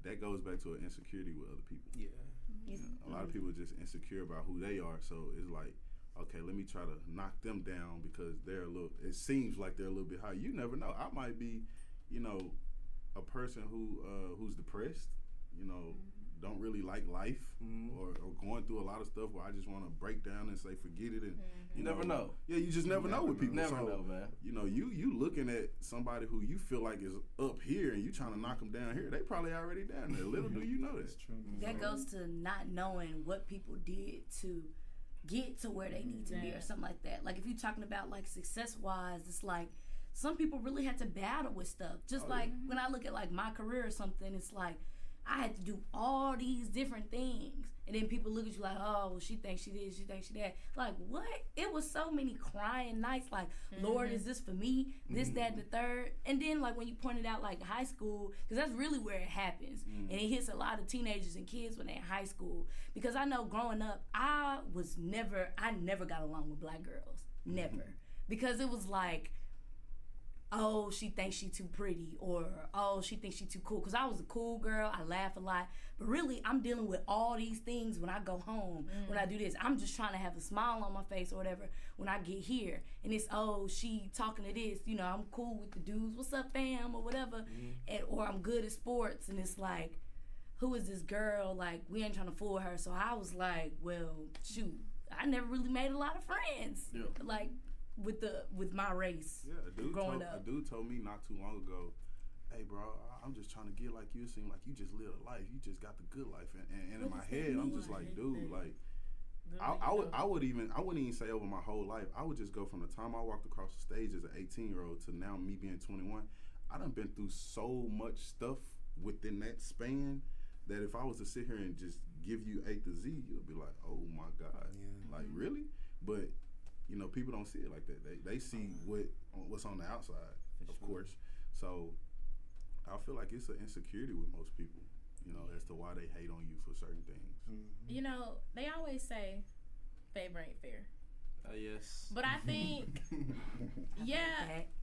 that goes back to an insecurity with other people. Yeah. You know, a lot of people are just insecure about who they are. So it's like, okay, let me try to knock them down because it seems like they're a little bit high. You never know. I might be, you know, a person who's depressed, you know, don't really like life, or going through a lot of stuff where I just want to break down and say forget it, and you never know. Yeah, you just never know with people. Never know, man. You know, you looking at somebody who you feel like is up here, and you trying to knock them down here. They probably already down there. Little do you know that. That's true. That goes to not knowing what people did to get to where they need to be or something like that. Like if you're talking about like success wise, it's like some people really had to battle with stuff. Just when I look at like my career or something, it's like I had to do all these different things. And then people look at you like, oh, well, she thinks she this, she thinks she that. Like, what? It was so many crying nights like, Lord, is this for me? This, that, and the third. And then, like, when you pointed out, like, high school, because that's really where it happens. And it hits a lot of teenagers and kids when they're in high school. Because I know growing up, I never got along with black girls. Never. Because it was like, oh, she thinks she too pretty, or oh, she thinks she too cool. Because I was a cool girl, I laugh a lot, but really I'm dealing with all these things when I go home, when I do this. I'm just trying to have a smile on my face or whatever when I get here. And it's, oh, she talking to this, you know, I'm cool with the dudes, what's up fam, or whatever, or I'm good at sports, and it's like, who is this girl? Like, we ain't trying to fool her. So I was like, well, shoot, I never really made a lot of friends. Yeah. Like, with my race. Yeah, a dude told me not too long ago, hey bro, I'm just trying to get like you. It seems like you just live a life. You just got the good life. And in my head, I'm just like, dude, like I wouldn't even say over my whole life. I would just go from the time I walked across the stage as an 18-year-old to now me being 21. I done been through so much stuff within that span that if I was to sit here and just give you A to Z, you'll be like, oh my God, like really? But you know, people don't see it like that. They see what's on the outside, of course. So I feel like it's an insecurity with most people, you know, as to why they hate on you for certain things. You know, they always say favor ain't fair. Yes. But I think,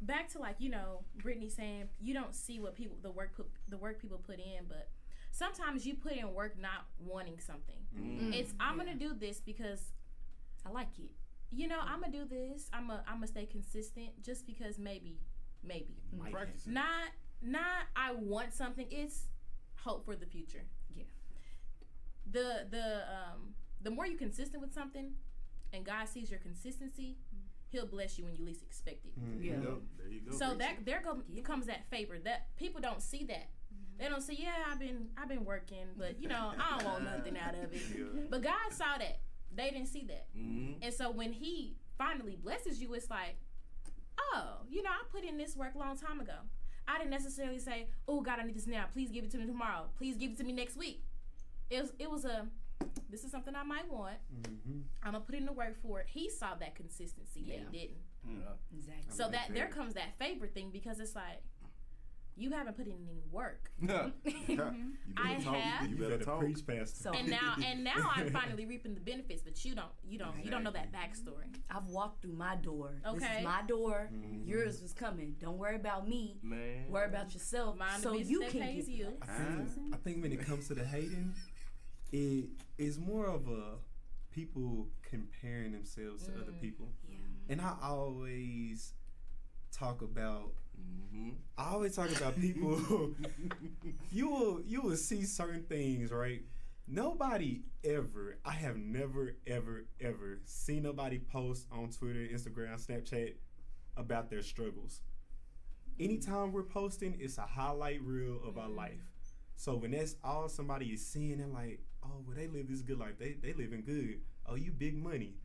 back to like, you know, Brittany saying you don't see what the work people put in, but sometimes you put in work not wanting something. It's I'm gonna do this because I like it. You know, I'm gonna do this. I'm gonna stay consistent just because maybe. Practice. Not I want something. It's hope for the future. Yeah. The more you're consistent with something, and God sees your consistency, He'll bless you when you least expect it. Yeah. There you go. So comes that favor that people don't see that. They don't say, I've been working, but you know I don't want nothing out of it. But God saw that. They didn't see that. And so when He finally blesses you, it's like, oh, you know, I put in this work a long time ago. I didn't necessarily say, oh, God, I need this now. Please give it to me tomorrow. Please give it to me next week. It was this is something I might want. I'm going to put in the work for it. He saw that consistency. They didn't. Exactly. So there comes that favor thing because it's like, you haven't put in any work. I have. You better talk. Preach fast. So And now I'm finally reaping the benefits, but you don't know that backstory. I've walked through my door. Okay. This is my door. Yours is coming. Don't worry about me. Man. Worry about yourself. Mind so the you business can that pays get you. I think when it comes to the hating, it is more of a people comparing themselves to other people. Yeah. And I always talk about people. you will see certain things, right? Nobody ever, I have never, ever, ever seen nobody post on Twitter, Instagram, Snapchat about their struggles. Anytime we're posting, it's a highlight reel of our life. So when that's all somebody is seeing, they're like, oh, well, they live this good life. They living good. Oh, you big money.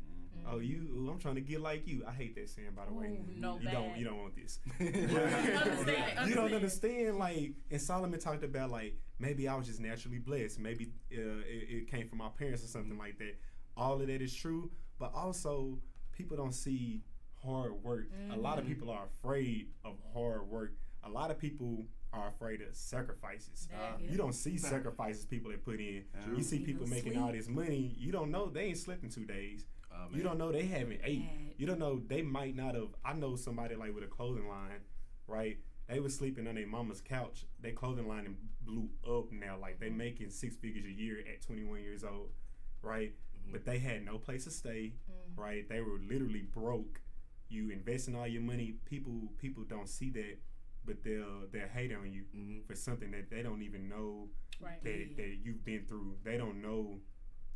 Oh, I'm trying to get like you. I hate that saying, by the way. Ooh, no, you bad. don't want this. Understand. You don't understand, like, and Solomon talked about, like, maybe I was just naturally blessed. Maybe it came from my parents or something like that. All of that is true, but also people don't see hard work. A lot of people are afraid of hard work. A lot of people are afraid of sacrifices. You don't see sacrifices people that put in. You see people making all this money. You don't know they ain't slept in 2 days. You don't know they haven't ate. You don't know they might not have. I know somebody like with a clothing line, right? They was sleeping on their mama's couch. Their clothing line blew up now. Like they making 6 figures a year at 21 years old, right? But they had no place to stay, right? They were literally broke. You investing all your money. People don't see that, but they'll hate on you for something that they don't even know that you've been through. They don't know.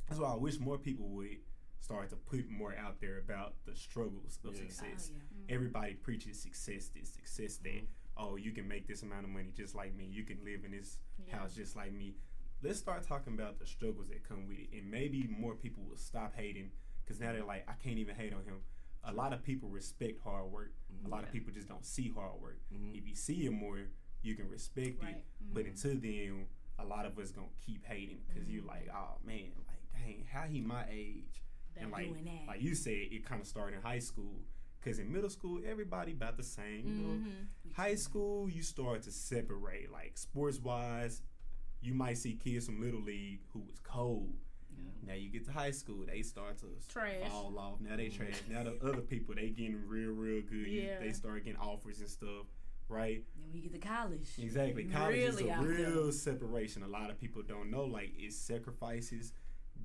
That's why I wish more people would start to put more out there about the struggles of success. Everybody preaches success this, success that. Oh, you can make this amount of money just like me. You can live in this house just like me. Let's start talking about the struggles that come with it. And maybe more people will stop hating because now they're like, I can't even hate on him. A lot of people respect hard work. A lot of people just don't see hard work. If you see it more, you can respect it. But until then, a lot of us gonna keep hating because you're like, oh man, like dang, how he my age? And like you said, it kind of started in high school. Because in middle school, everybody about the same. You know? High school, you start to separate. Like sports-wise, you might see kids from Little League who was cold. Now you get to high school, they start to fall off. Now they trash. Now the other people, they getting real good. They start getting offers and stuff, right? Then we get to college. Exactly. College really is a real separation. A lot of people don't know. Like, it's sacrifices,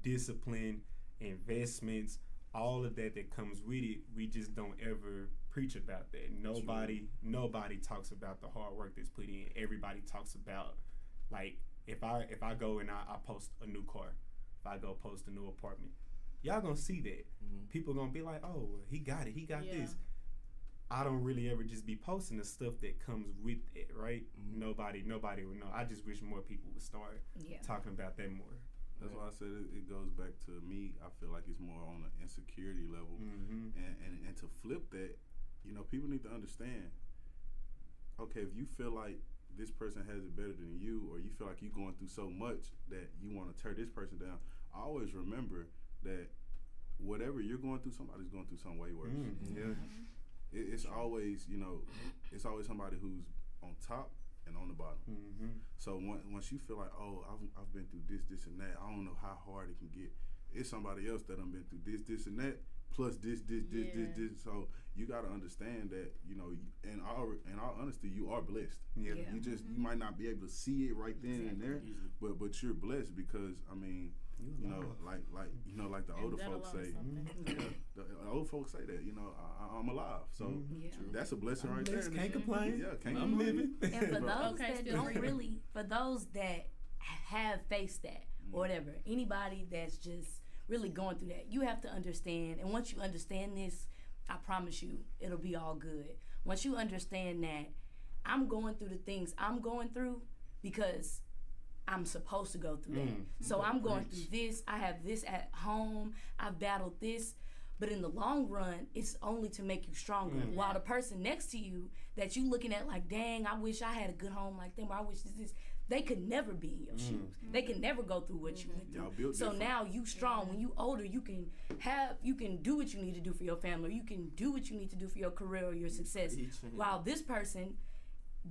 discipline, investments, all of that comes with it. We just don't ever preach about that. Nobody talks about the hard work that's put in. Everybody talks about, like, if I go and I post a new car, if I go post a new apartment, y'all gonna see that. People gonna be like, oh, well, he got it, he got this. I don't really ever just be posting the stuff that comes with it, right? Nobody would know. I just wish more people would start talking about that more. That's why I said it goes back to me. I feel like it's more on an insecurity level, and to flip that, you know, people need to understand. Okay, if you feel like this person has it better than you, or you feel like you're going through so much that you want to tear this person down, I always remember that whatever you're going through, somebody's going through some way worse. It's always, you know, it's always somebody who's on top and on the bottom. So once you feel like, oh, I've been through this, and that, I don't know how hard it can get. It's somebody else that done been through this, and that, plus this. So you got to understand that, you know, in all honesty, you are blessed. You might not be able to see it right then and there, but you're blessed because, I mean, you know, like the older folks say. The old folks say that, you know, I'm alive. So that's a blessing right there. Can't complain. Can't I'm living. And for those that don't really, for those that have faced that or whatever, anybody that's just really going through that, you have to understand. And once you understand this, I promise you, it'll be all good. Once you understand that I'm going through the things I'm going through because I'm supposed to go through that. So I'm going through this. I have this at home. I've battled this. But in the long run, it's only to make you stronger. While the person next to you that you looking at like, dang, I wish I had a good home like them, or I wish this, they could never be in your shoes. They can never go through what you went through. So now you strong. When you older, you can do what you need to do for your family. Or you can do what you need to do for your career or your success. While this person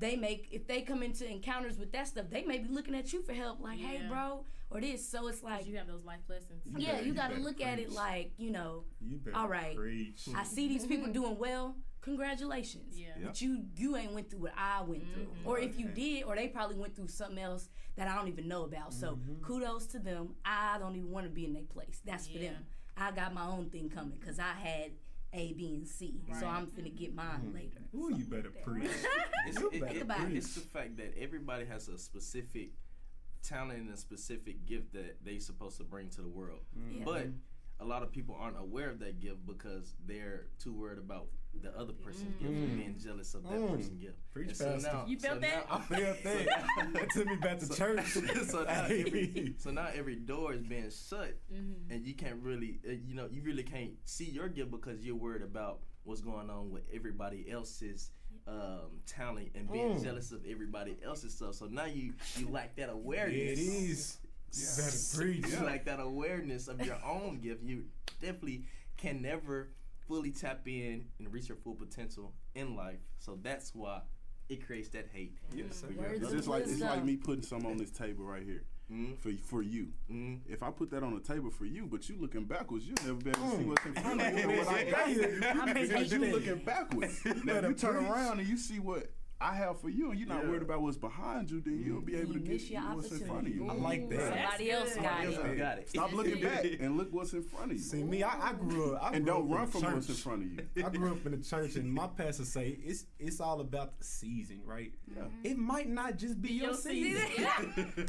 if they come into encounters with that stuff, they may be looking at you for help, like, hey, bro, or this. So it's like you have those life lessons. You gotta look at it like, all right, I see these people doing well. Congratulations. Yeah. But you ain't went through what I went through. Or if you did, or they probably went through something else that I don't even know about. So kudos to them. I don't even want to be in their place. That's for them. I got my own thing coming because I had A, B, and C. Right. So I'm finna get mine later. Ooh, you better preach. It's the fact that everybody has a specific talent and a specific gift that they supposed to bring to the world. But a lot of people aren't aware of that gift because they're too worried about the other person's gift and being jealous of that person's gift. Preach faster. You felt that? I felt that. That took me back to church. So now every door is being shut, and you can't really, you really can't see your gift because you're worried about what's going on with everybody else's talent and being jealous of everybody else's stuff. So now you lack that awareness. It is. You better preach. You lack that awareness of your own gift. You definitely can never fully tap in and reach your full potential in life. So that's why it creates that hate. Yes, sir. It's like me putting some on this table right here for you. If I put that on the table for you, but you looking backwards, you'll never be able to see what's in front of you. What I got here, because you looking backwards. Now, if you turn around and you see what I have for you, and you're not worried about what's behind you, then you'll be able to get what's in front of you. I like that. Somebody else got it. Stop looking back and look what's in front of you. See, me, I grew up. And don't run from what's in front of you. I grew up in the church, and my pastor say it's all about the season, right? Yeah. It might not just be your season.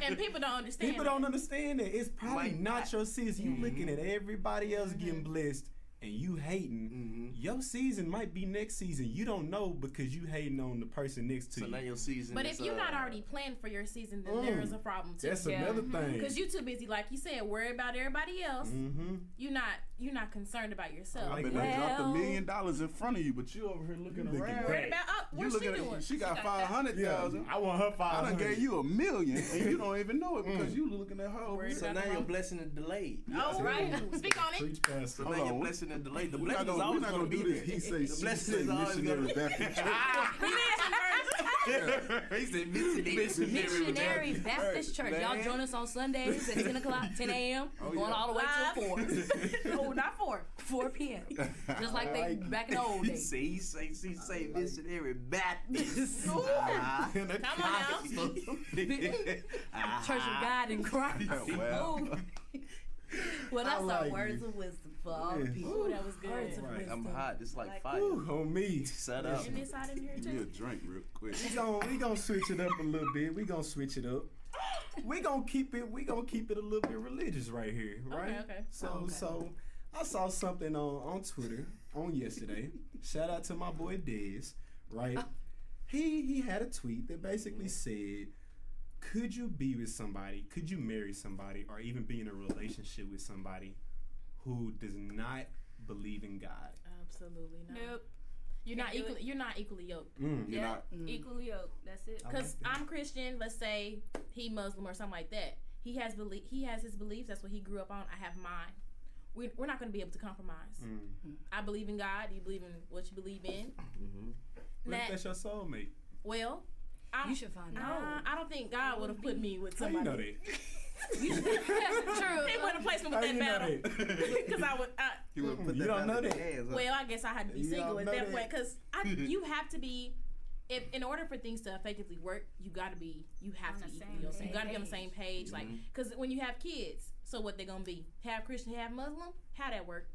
And people don't understand. People don't understand that. It's probably not your season. You looking at everybody else getting blessed, and you hating, your season might be next season. You don't know because you hating on the person next to you. So now your season But if you're not already planned for your season, then there is a problem too. That's another thing. Because you too busy, like you said, worry about everybody else. You're not concerned about yourself. I bet they dropped $1 million in front of you, but you over here looking around. Worried about what's she doing? She got 500,000. I want her 500. I done gave you $1 million, and you don't even know it because you looking at her. So now your blessing is delayed. Oh, right. Speak on it. Preach, pastor. So now your blessing is delayed. The blessing is We're always not going to gonna be do there. this. He say blessing is always missionary Baptist Church. He said Missionary Baptist Church. Y'all join us on Sundays at 10 o'clock, 10 a.m. Going all the way till 4. No, not 4. 4 p.m. Just like they back in the old days. He say missionary Baptist. Come on now. Church of God in Christ. Well, that's our words of wisdom for all people. Ooh, that was good. Words of wisdom. I'm hot. It's like fire. On me. Shut up. Give me a side in here Give me a too. drink real quick. We gonna switch it up a little bit. We gonna switch it up. We gonna keep it a little bit religious right here, right? Okay. So I saw something on Twitter on yesterday. Shout out to my boy Dez, right? He had a tweet that basically said, could you be with somebody, could you marry somebody, or even be in a relationship with somebody who does not believe in God? Absolutely not. Nope. You're not equally yoked. Equally yoked. That's it. Because I'm Christian. Let's say he Muslim or something like that. He has his beliefs. That's what he grew up on. I have mine. We're not going to be able to compromise. I believe in God. You believe in what you believe in. What if that's your soulmate? Well, You should find out. I don't think God would have put me with How somebody. you know that? True. He would have placed me with that battle. Because I would. You don't know that. Well, I guess I had to be You single don't at know that point. that. Because you have to be. If in order for things to effectively work, you have to be equally yoked. You got to be on the same page. Like, because when you have kids, so what they gonna be? Half Christian, half Muslim? How that work?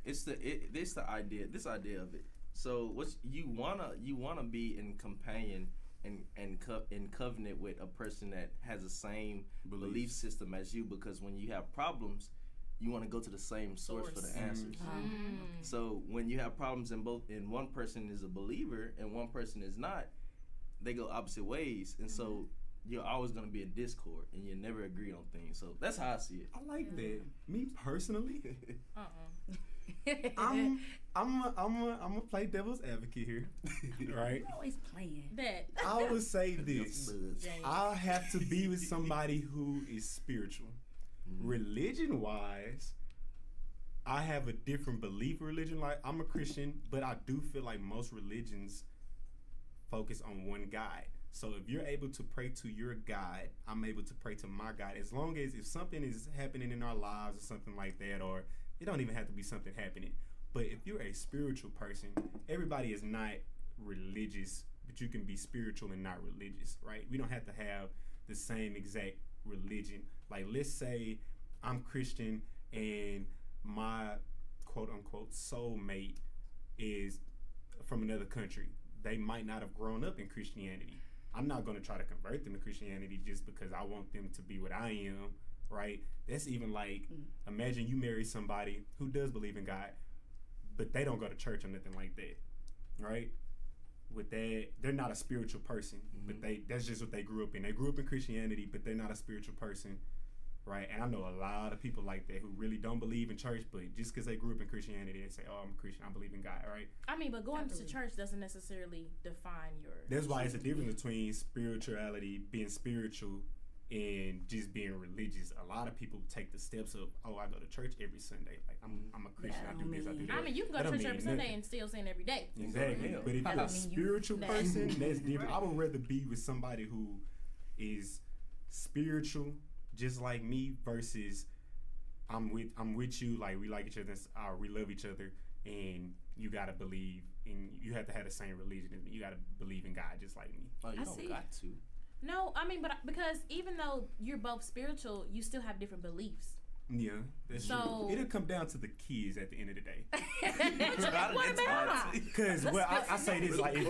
This idea of it. So what you wanna be in companion and covenant with a person that has the same belief system as you, because when you have problems, you want to go to the same source for the answers. So when you have problems and one person is a believer and one person is not, they go opposite ways, and so you're always going to be in discord and you never agree on things. So that's how I see it. I like that. Me personally, I'm gonna play devil's advocate here, right? You're always playing. That. I would say this: I'll have to be with somebody who is spiritual. Religion wise, I have a different belief. Religion, like I'm a Christian, but I do feel like most religions focus on one God. So if you're able to pray to your God, I'm able to pray to my God. As long as if something is happening in our lives or something like that, or it don't even have to be something happening. But if you're a spiritual person, everybody is not religious, but you can be spiritual and not religious, right? We don't have to have the same exact religion. Like, let's say I'm Christian and my quote unquote soulmate is from another country. They might not have grown up in Christianity. I'm not going to try to convert them to Christianity just because I want them to be what I am, right? That's even like, imagine you marry somebody who does believe in God, but they don't go to church or nothing like that, right? With that, they're not a spiritual person, but that's just what they grew up in. They grew up in Christianity, but they're not a spiritual person, right? And I know a lot of people like that who really don't believe in church, but just because they grew up in Christianity, they say, oh, I'm a Christian, I believe in God, right? I mean, but going to church doesn't necessarily define your... That's why it's a difference between spirituality, being spiritual, and just being religious. A lot of people take the steps of, oh, I go to church every Sunday. Like, I'm a Christian, I do this, I do that. I mean, you can go to church every Sunday and still sin every day. Exactly. But if you're a spiritual person, that's different. I would rather be with somebody who is spiritual, just like me, versus I'm with you, like we like each other, we love each other, and you gotta believe in, you have to have the same religion as me. You gotta believe in God just like me. Oh, you don't got to. No, I mean, but because even though you're both spiritual, you still have different beliefs. Yeah, that's true. It'll come down to the kids at the end of the day. What about? Because, well, I say this, like, if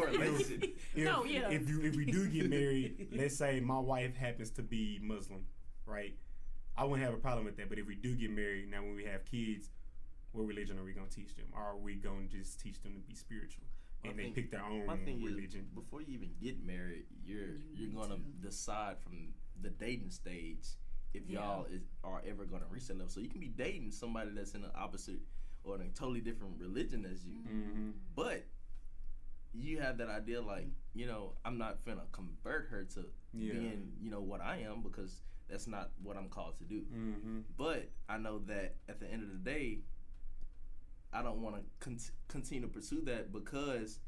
we do get married, let's say my wife happens to be Muslim, right? I wouldn't have a problem with that. But if we do get married, now when we have kids, what religion are we going to teach them? Or are we going to just teach them to be spiritual? And they pick their own religion. Before you even get married, you're gonna decide from the dating stage if y'all are ever gonna reach that level. So you can be dating somebody that's in the opposite or in a totally different religion as you, but you have that idea like, I'm not finna convert her to being, what I am, because that's not what I'm called to do. But I know that at the end of the day, I don't want to continue to pursue that, because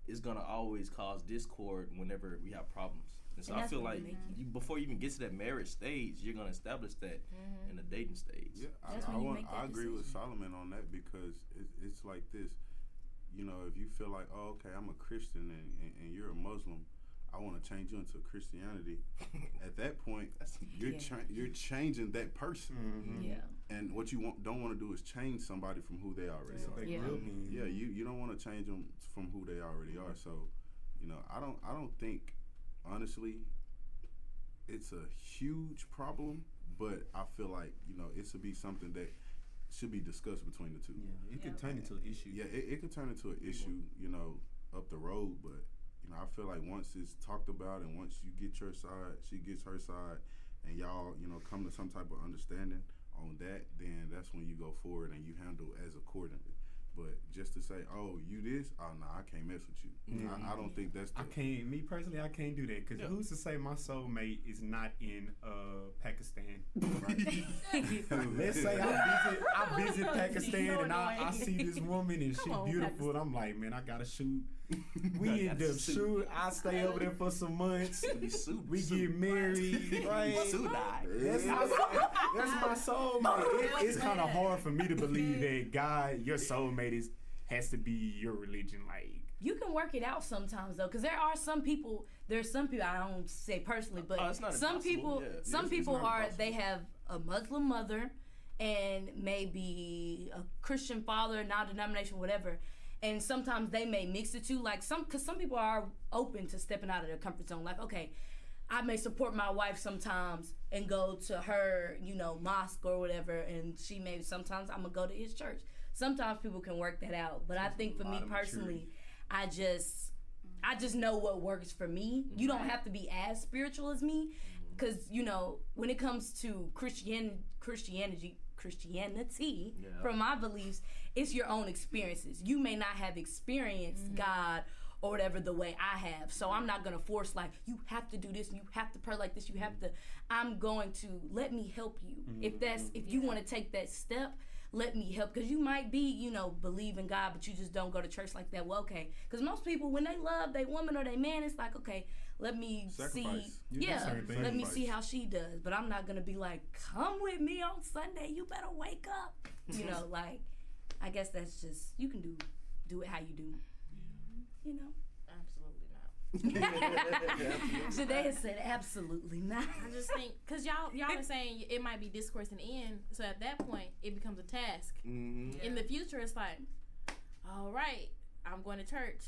it's going to always cause discord whenever we have problems. And so I feel like before you even get to that marriage stage, you're going to establish that in the dating stage. Yeah, I agree with Solomon on that, because it's like this. If you feel like, oh, okay, I'm a Christian and you're a Muslim, I want to change you into Christianity. At that point, you're changing that person. And what you don't want to do is change somebody from who they already are. You don't want to change them from who they already are. So, I don't think, honestly, it's a huge problem, but I feel like, it should be something that should be discussed between the two. Yeah, it could turn into an issue. Yeah, it could turn into an issue, up the road, but I feel like once it's talked about and once you get your side, she gets her side, and y'all, come to some type of understanding on that, then that's when you go forward and you handle as accordingly. But just to say, oh, you this, oh, no, I can't mess with you. I don't think that's me personally, I can't do that, because who's to say my soulmate is not in Pakistan? Right? Let's say I visit Pakistan and I see this woman and she's beautiful, and I'm like, man, I gotta shoot. We end up shooting. I stay over there for some months. We get married, right? That's my soulmate. It's kind of hard for me to believe that God, your soulmate, has to be your religion. Like, you can work it out sometimes though, because there's some people I don't say personally, but some people they have a Muslim mother and maybe a Christian father, non-denomination, whatever. And sometimes they may mix the two, because some people are open to stepping out of their comfort zone. Like, okay, I may support my wife sometimes and go to her, mosque or whatever, and sometimes I'm gonna go to his church. Sometimes people can work that out, but I think for me personally, I just know what works for me. You don't have to be as spiritual as me, because when it comes to Christianity, from my beliefs, it's your own experiences. You may not have experienced God or whatever the way I have, so I'm not gonna force like, you have to do this, you have to pray like this, you have to. I'm going to let me help you. If you want to take that step, let me help. Because you might be, you know, believe in God, but you just don't go to church like that. Well, okay. Because most people, when they love their woman or their man, it's like, okay, let me see. Let me see how she does. But I'm not going to be like, come with me on Sunday. You better wake up. You know, like, I guess that's just, you can do it how you do. You know? Absolutely not. Today said absolutely not. I just think, because y'all are saying it might be discourse in the end, so at that point, it becomes a task. Mm-hmm. In the future, it's like, all right, I'm going to church.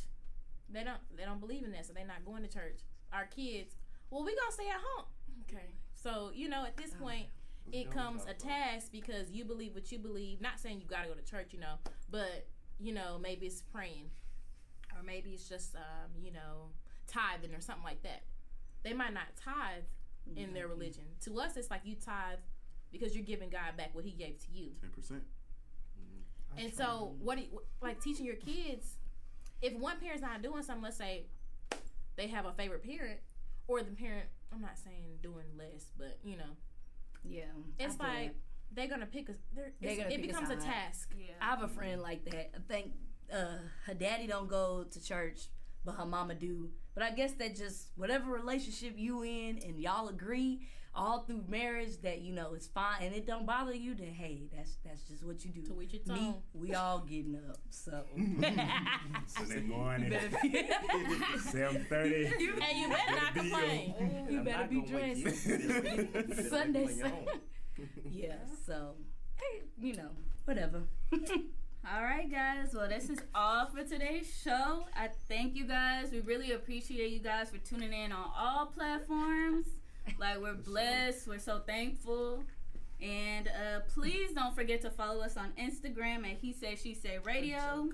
They don't believe in that, so they're not going to church. Our kids, well, we gonna stay at home. Okay. So, you know, at this point, it comes a task because you believe what you believe. Not saying you gotta go to church, you know, but, you know, maybe it's praying. Or maybe it's just, you know, tithing or something like that. They might not tithe in their religion. To us, it's like you tithe because you're giving God back what he gave to you. 10%. And so, like teaching your kids, if one parent's not doing something, let's say they have a favorite parent, or the parent, I'm not saying doing less, but, you know. Yeah. It's like they're going to pick it becomes a task. Yeah. I have a friend like that. I think her daddy don't go to church, but her mama do. But I guess that just, whatever relationship you in and y'all agree all through marriage that, you know, it's fine and it don't bother you, then hey, that's just what you do. To each its own. Me, we all getting up, so. Sunday morning, 7:30. And you better not complain. You better be dressed. Sunday. Yeah, so, hey, you know, whatever. All right, guys. Well, this is all for today's show. I thank you guys. We really appreciate you guys for tuning in on all platforms. Like, we're blessed. We're so thankful. And please don't forget to follow us on Instagram at HeSaySheSay Radio.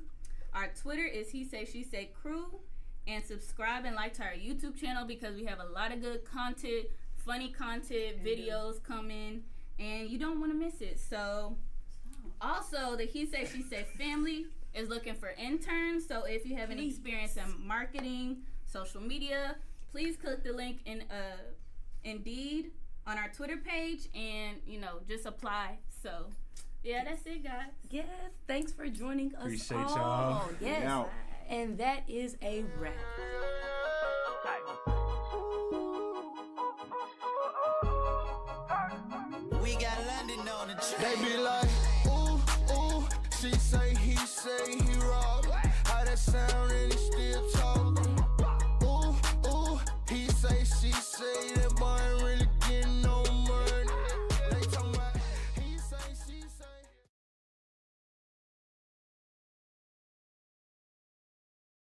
Our Twitter is HeSaySheSay Crew. And subscribe and like to our YouTube channel because we have a lot of good content, funny content, videos coming. And you don't want to miss it. So, also, the HeSaySheSay family is looking for interns. So, if you have any experience in marketing, social media, please click the link in Indeed on our Twitter page and, you know, just apply. So, yeah, that's it, guys. Yes, thanks for joining us. Appreciate all. y'all. Yes, and that is a wrap. We got London on the track. They be like,